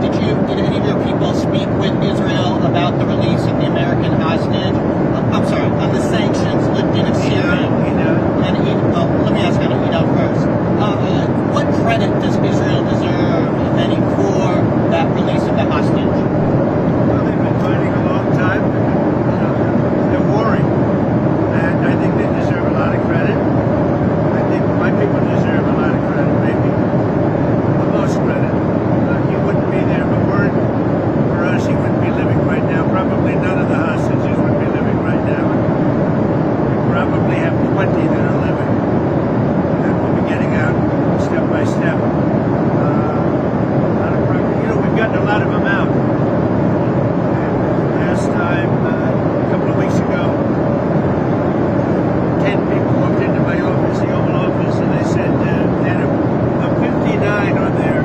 did any of your people speak with Israel about the release of the American hostage? I'm sorry, on the sanctions lifting of Syria. And let me ask on Edom first. What credit does Israel deserve, if any, for that release of the hostage? Well, they've been fighting a long time. They're warring. And I think they deserve a lot of credit. I think my people deserve a lot of credit, maybe the most credit. He wouldn't be there if it weren't for us. He wouldn't be living right now. Probably none of the hostages would be living right now. We probably have 20 that are living. And we'll be getting out step by step. We've gotten a lot of them out. And last time, a couple of weeks ago, 10 people walked into my office, the Oval Office, and they said they had a 59 on their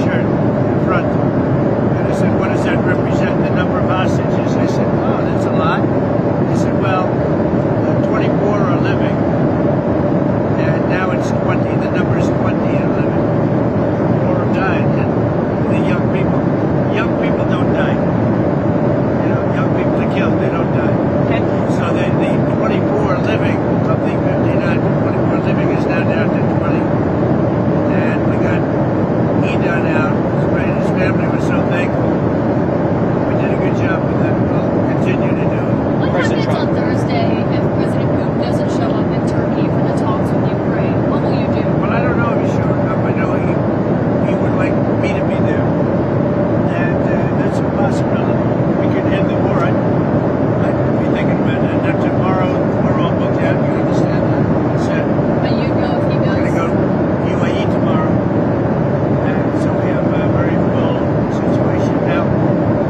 shirt in front. And I said, what does that represent? The number of hostages? I said, oh, that's a lot. He said, well, 24 are living, and now it's 20. The number is 20 and living. 4 have died, and the young people don't die. Young people are killed, they don't die. Okay. So the 24 living of the 59 to 24 living is now down to 20. And we got Edom out. It was great. His family was so thankful. We did a good job with that. We'll continue to do it. What happens on Thursday if President Putin doesn't show up in Turkey for the talks with Ukraine? What will you do? Well, I don't know if he's showing up. I know he would like me to be there. And that's a possibility. We could end the war. I'd be thinking about that. Not tomorrow. We're all booked out. You understand that? But you go if he We're going to goes. go UAE tomorrow. And so we have a very full situation. Now,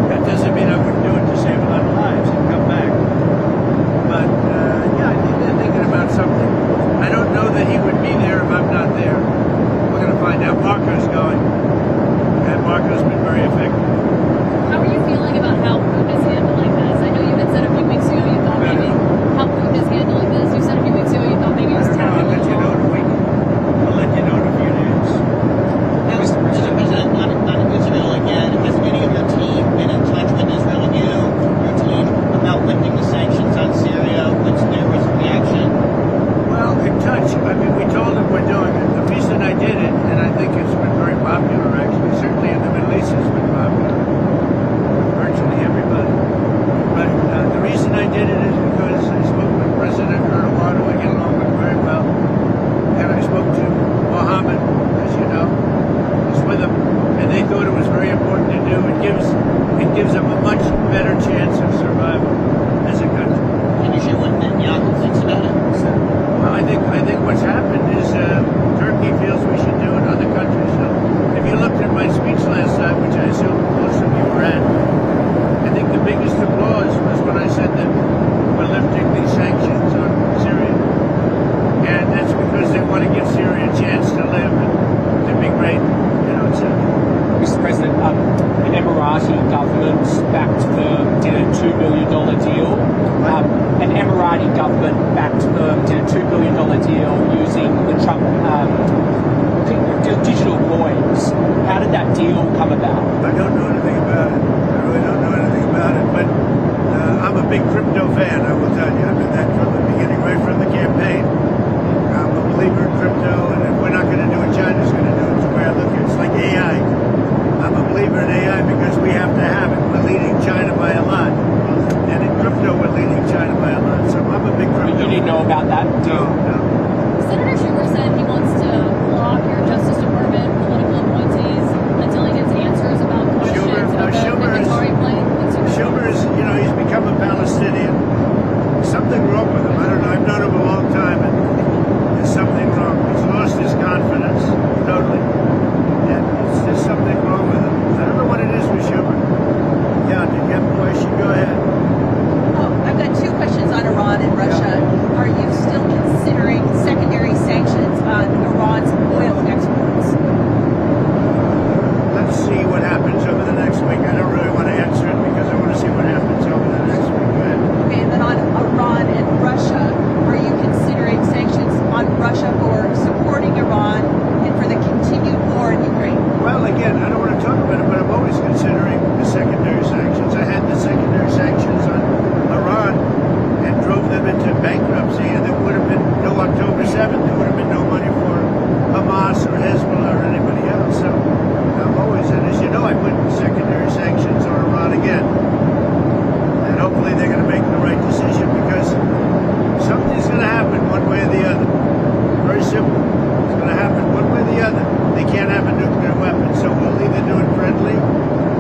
that doesn't mean I wouldn't do it to save a lot of lives and come back. But, yeah, I think they're thinking about something. I don't know that he would be there if I'm not there. We're going to find out. Marco's going. And Marco's been very effective. How are you feeling about how Putin is handling this? I know you had said a few weeks ago you thought maybe how Putin is handling this. You said a few weeks ago you thought maybe it was I'll let you know in a week. I'll let you know in a few days. Now, Mr. President, on Israel again, has any of your team been in touch with Israel and your team about lifting the sanctions on Syria, which there was reaction? Well, in touch. I mean, we told them we're doing it. The reason I did it, and I think it's been very popular, actually, certainly in the Middle East it's been popular. Virtually everybody. But the reason I did it is because I spoke with President Erdogan, who I get along with very well. And I spoke to Mohammed, as you know, was with him. And they thought it was very important to do. It gives them a much better chance of survival as a country. Can you share what Netanyahu thinks about it? Well, I think what's happened is Turkey feels we should do it. Other countries don't. If you looked at my speech last night, which I assume most of you were at, I think the biggest applause was when I said that we're lifting these sanctions on Syria, and that's because they want to give Syria a chance to live and to be great, etc. Mr. President, the Emirati government backed the bankruptcy, and there would have been no October 7th. There would have been no money for Hamas or Hezbollah or anybody else. So I'm always, and as you know, I put secondary sanctions on Iran again. And hopefully they're going to make the right decision, because something's going to happen one way or the other. Very simple. It's going to happen one way or the other. They can't have a nuclear weapon. So we'll either do it friendly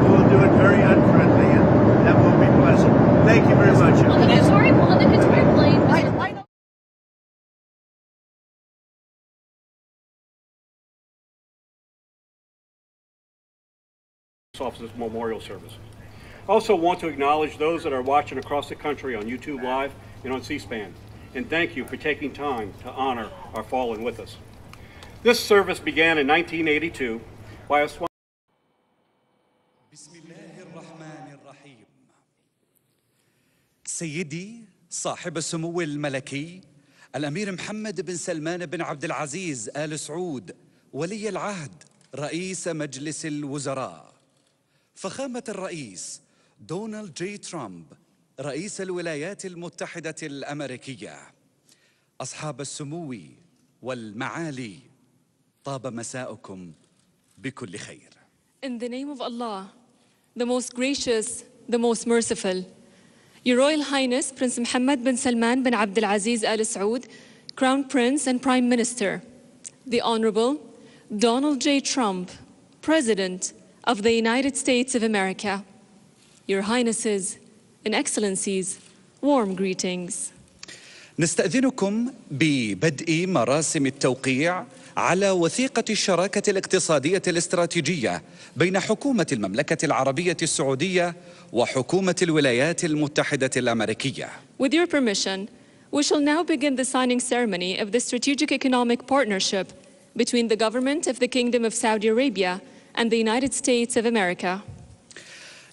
or we'll do it very unfriendly, and that won't be pleasant. Thank you very much. On the Qatari plane, Officers Memorial Service. I also want to acknowledge those that are watching across the country on YouTube Live and on C-SPAN, and thank you for taking time to honor our fallen with us. This service began in 1982 by a بسم الله الرحمن الرحيم. سيدي صاحب السمو الملكي الأمير محمد بن سلمان بن عبد العزيز آل سعود ولي العهد رئيس مجلس الوزراء، فخامة الرئيس دونالد جي ترامب رئيس الولايات المتحدة الأمريكية، أصحاب السمو والمعالي، طاب مساؤكم بكل خير. In the name of Allah, the most gracious, the most merciful, Your Royal Highness Prince Mohammed bin Salman bin Abdul Aziz Al Saud, Crown Prince and Prime Minister, the Honorable Donald J. Trump, President of the United States of America, Your Highnesses and Excellencies, warm greetings. نستأذنكم ببدء مراسم التوقيع على وثيقة الشراكة الاقتصادية الاستراتيجية بين حكومة المملكة العربية السعودية وحكومة الولايات المتحدة الأمريكية. With your permission, we shall now begin the signing ceremony of the Strategic Economic Partnership between the government of the Kingdom of Saudi Arabia and the United States of America.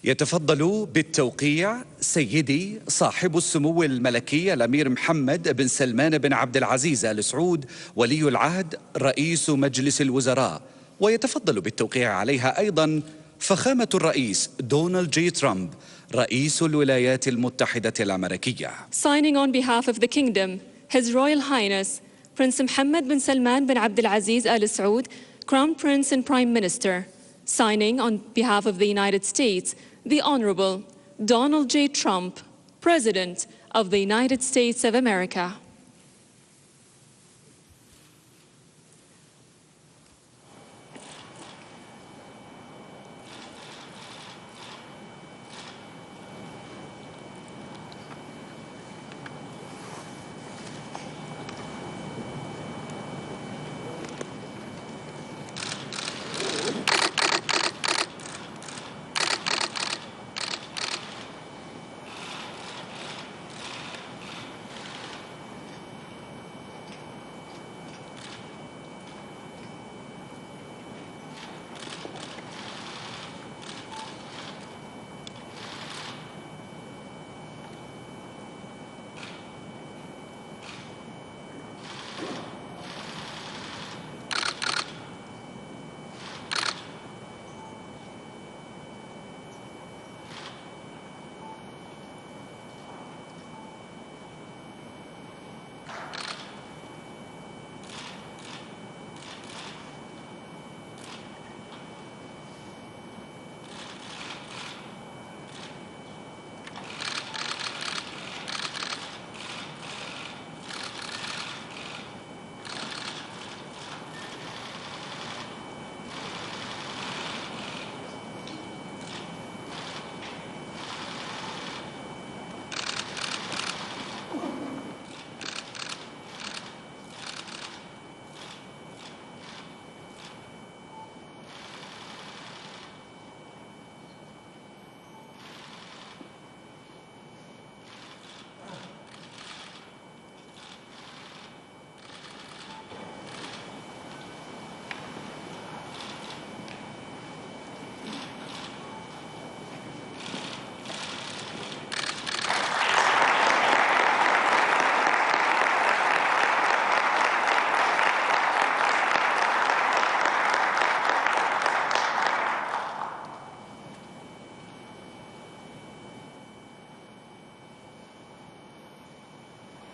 يتفضل بالتوقيع سيدي صاحب السمو الملكي الأمير محمد بن سلمان بن عبد العزيز آل سعود ولي العهد رئيس مجلس الوزراء، ويتفضل بالتوقيع عليها أيضا فخامة الرئيس دونالد جي ترامب رئيس الولايات المتحدة الأمريكية. Signing on behalf of the Kingdom, His Royal Highness Prince Mohammed bin Salman bin Abdul Aziz Al Saud, Crown Prince and Prime Minister. Signing on behalf of the United States, the Honorable Donald J. Trump, President of the United States of America.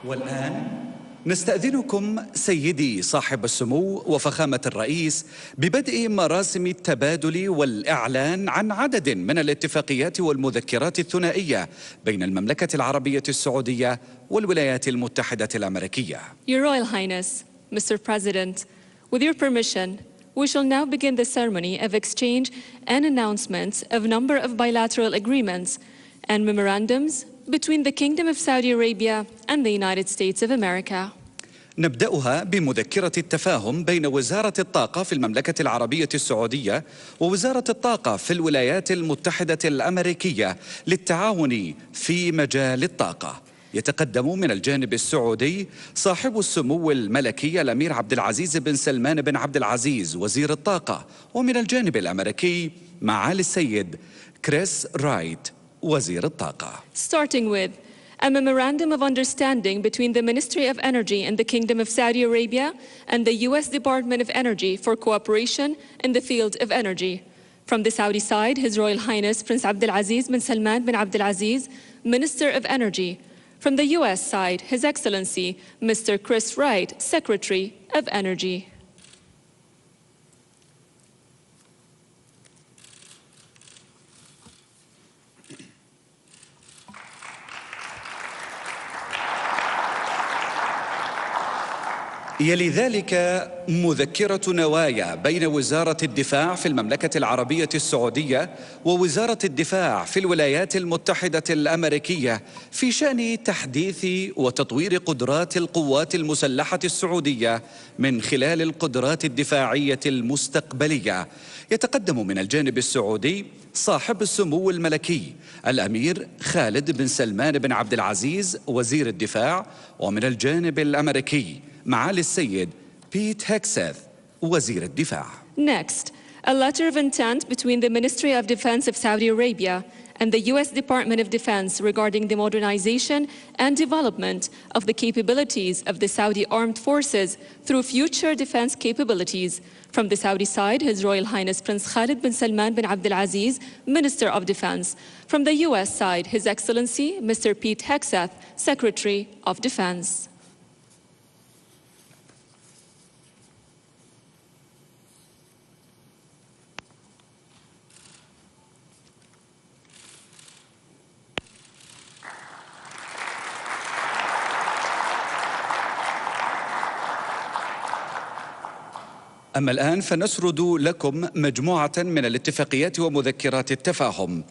والآن نستأذنكم سيدي صاحب السمو وفخامة الرئيس ببدء مراسم التبادل والإعلان عن عدد من الاتفاقيات والمذكرات الثنائية بين المملكة العربية السعودية والولايات المتحدة الأمريكية. Your Royal Highness, Mr. President, with your permission, we shall now begin the ceremony of exchange and announcements of a number of bilateral agreements and memorandums between the Kingdom of Saudi Arabia and the United States of America. نبدأها بمذكرة التفاهم بين وزارة الطاقة في المملكة العربية السعودية ووزارة الطاقة في الولايات المتحدة الأمريكية للتعاون في مجال الطاقة. يتقدم من الجانب السعودي صاحب السمو الملكي الأمير عبد العزيز بن سلمان بن عبد العزيز وزير الطاقة، ومن الجانب الأمريكي معالي السيد كريس رايت وزير الطاقة. Starting with a memorandum of understanding between the Ministry of Energy and the Kingdom of Saudi Arabia and the U.S. Department of Energy for cooperation in the field of energy. From the Saudi side, His Royal Highness Prince Abdulaziz bin Salman bin Abdulaziz, Minister of Energy. From the U.S. side, His Excellency Mr. Chris Wright, Secretary of Energy. يلي ذلك مذكرة نوايا بين وزارة الدفاع في المملكة العربية السعودية ووزارة الدفاع في الولايات المتحدة الأمريكية في شأن تحديث وتطوير قدرات القوات المسلحة السعودية من خلال القدرات الدفاعية المستقبلية. يتقدم من الجانب السعودي صاحب السمو الملكي الأمير خالد بن سلمان بن عبد العزيز وزير الدفاع، ومن الجانب الأمريكي معالي السيد بيت هيكسeth وزير الدفاع. Next, a letter of intent between the Ministry of Defense of Saudi Arabia and the U.S. Department of Defense regarding the modernization and development of the capabilities of the Saudi armed forces through future defense capabilities. From the Saudi side, His Royal Highness Prince Khalid bin Salman bin Abdulaziz, Minister of Defense. From the U.S. side, His Excellency Mr. Pete Hegseth, Secretary of Defense. أما الآن فنسرد لكم مجموعة من الاتفاقيات ومذكرات التفاهم.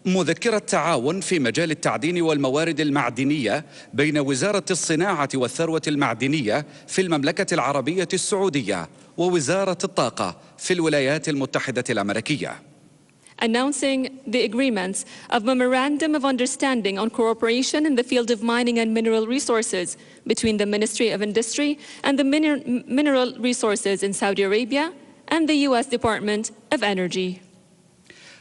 مذكرة تعاون في مجال التعدين والموارد المعدنية بين وزارة الصناعة والثروة المعدنية في المملكة العربية السعودية ووزارة الطاقة في الولايات المتحدة الأمريكية. Announcing the agreements of Memorandum of Understanding on Cooperation in the Field of Mining and Mineral Resources between the Ministry of Industry and the Mineral Resources in Saudi Arabia and the U.S. Department of Energy.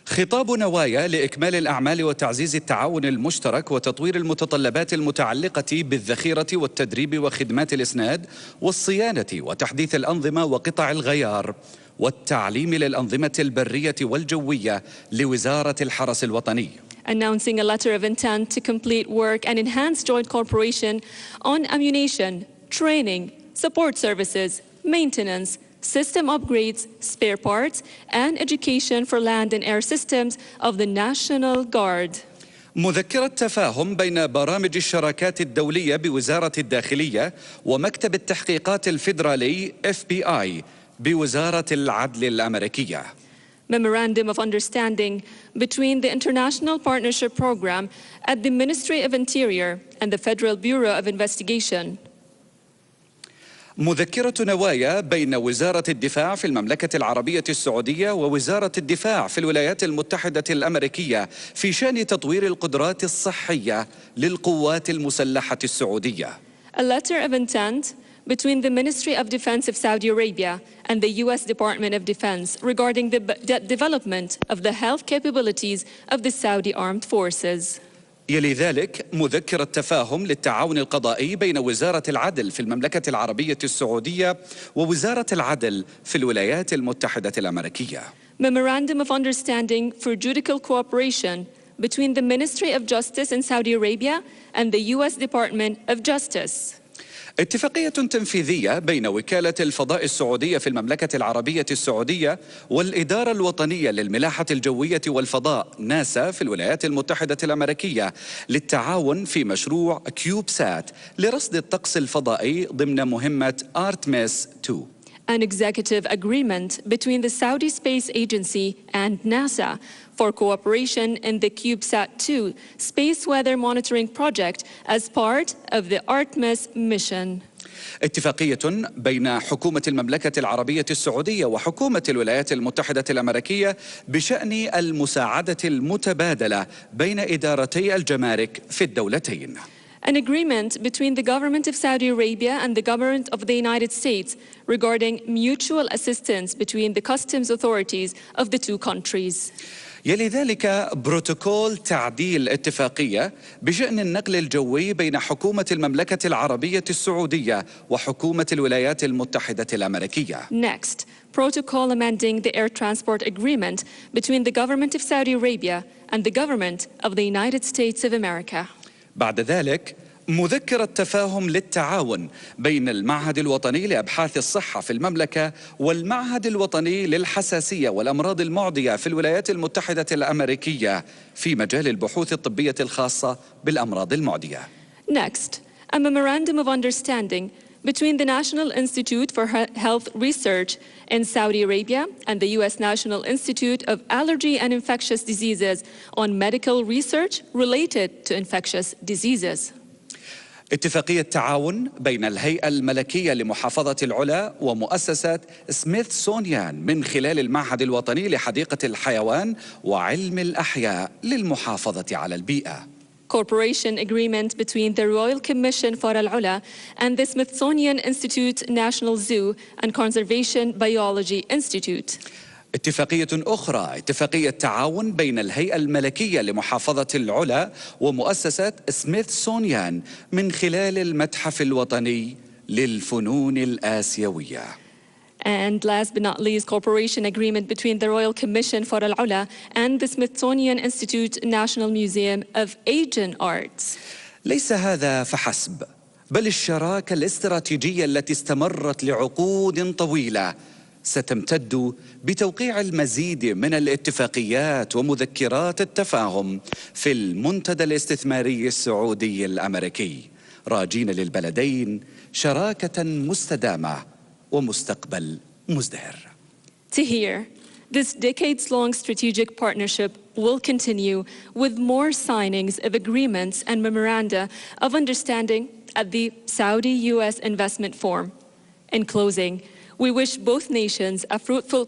خطاب نوايا لإكمال الأعمال وتعزيز التعاون المشترك وتطوير المتطلبات المتعلقة بالذخيرة والتدريب وخدمات الإسناد والصيانة وتحديث الأنظمة وقطع الغيار والتعليم للأنظمة البرية والجوية لوزارة الحرس الوطني. Announcing a letter of intent to complete work and enhance joint cooperation on ammunition, training, support services, maintenance, system upgrades, spare parts, and education for land and air systems of the National Guard. مذكرة تفاهم بين برامج الشراكات الدولية بوزارة الداخلية ومكتب التحقيقات الفيدرالي FBI بوزارة العدل الأمريكية. Memorandum of Understanding between the International Partnership Program at the Ministry of Interior and the Federal Bureau of Investigation. مذكرة نوايا بين وزارة الدفاع في المملكة العربية السعودية ووزارة الدفاع في الولايات المتحدة الأمريكية في شأن تطوير القدرات الصحية للقوات المسلحة السعودية. A letter of intent between the Ministry of Defense of Saudi Arabia and the U.S. Department of Defense regarding the development of the health capabilities of the Saudi Armed Forces. يلي ذلك مذكرة تفاهم للتعاون القضائي بين وزارة العدل في المملكة العربية السعودية ووزارة العدل في الولايات المتحدة الأمريكية. Memorandum of Understanding for Judicial Cooperation between the Ministry of Justice in Saudi Arabia and the U.S. Department of Justice. اتفاقية تنفيذية بين وكالة الفضاء السعودية في المملكة العربية السعودية والإدارة الوطنية للملاحة الجوية والفضاء ناسا في الولايات المتحدة الأمريكية للتعاون في مشروع كيوبسات لرصد الطقس الفضائي ضمن مهمة أرتميس 2. An executive agreement between the Saudi Space Agency and NASA for cooperation in the CubeSat-2 space weather monitoring project as part of the Artemis mission. اتفاقية بين حكومة المملكة العربية السعودية وحكومة الولايات المتحدة الأمريكية بشأن المساعدة المتبادلة بين إدارتي الجمارك في الدولتين. An agreement between the government of Saudi Arabia and the government of the United States regarding mutual assistance between the customs authorities of the two countries. يلي ذلك بروتوكول تعديل اتفاقية بشأن النقل الجوي بين حكومة المملكة العربية السعودية وحكومة الولايات المتحدة الأمريكية. Next, protocol amending the air transport agreement between the government of Saudi Arabia and the government of the United States of America. بعد ذلك مذكرة تفاهم للتعاون بين المعهد الوطني لأبحاث الصحة في المملكة والمعهد الوطني للحساسية والأمراض المعدية في الولايات المتحدة الأمريكية في مجال البحوث الطبية الخاصة بالأمراض المعدية. Next, a memorandum of understanding between the National Institute for Health Research in Saudi Arabia and the U.S. National Institute of Allergy and Infectious Diseases on medical research related to infectious diseases. اتفاقية تعاون بين الهيئة الملكية لمحافظة العلا ومؤسسة سميثسونيان من خلال المعهد الوطني لحديقة الحيوان وعلم الأحياء للمحافظة على البيئة. Cooperation agreement between the Royal Commission for Al-Ula and the Smithsonian Institute National Zoo and Conservation Biology Institute. اتفاقية أخرى اتفاقية تعاون بين الهيئة الملكية لمحافظة العلا ومؤسسة سميثسونيان من خلال المتحف الوطني للفنون الآسيوية. And last but not least, cooperation agreement between the Royal Commission for Al-Ula and the Smithsonian Institute National Museum of Asian Arts. ليس هذا فحسب، بل الشراكة الاستراتيجية التي استمرت لعقود طويلة ستمتد بتوقيع المزيد من الاتفاقيات ومذكرات التفاهم في المنتدى الاستثماري السعودي الأمريكي، راجين للبلدين شراكة مستدامة ومستقبل مزدهر. To hear, this decades-long strategic partnership will continue with more signings of agreements and memoranda of understanding at the Saudi-US Investment Forum. In closing, we wish both nations a fruitful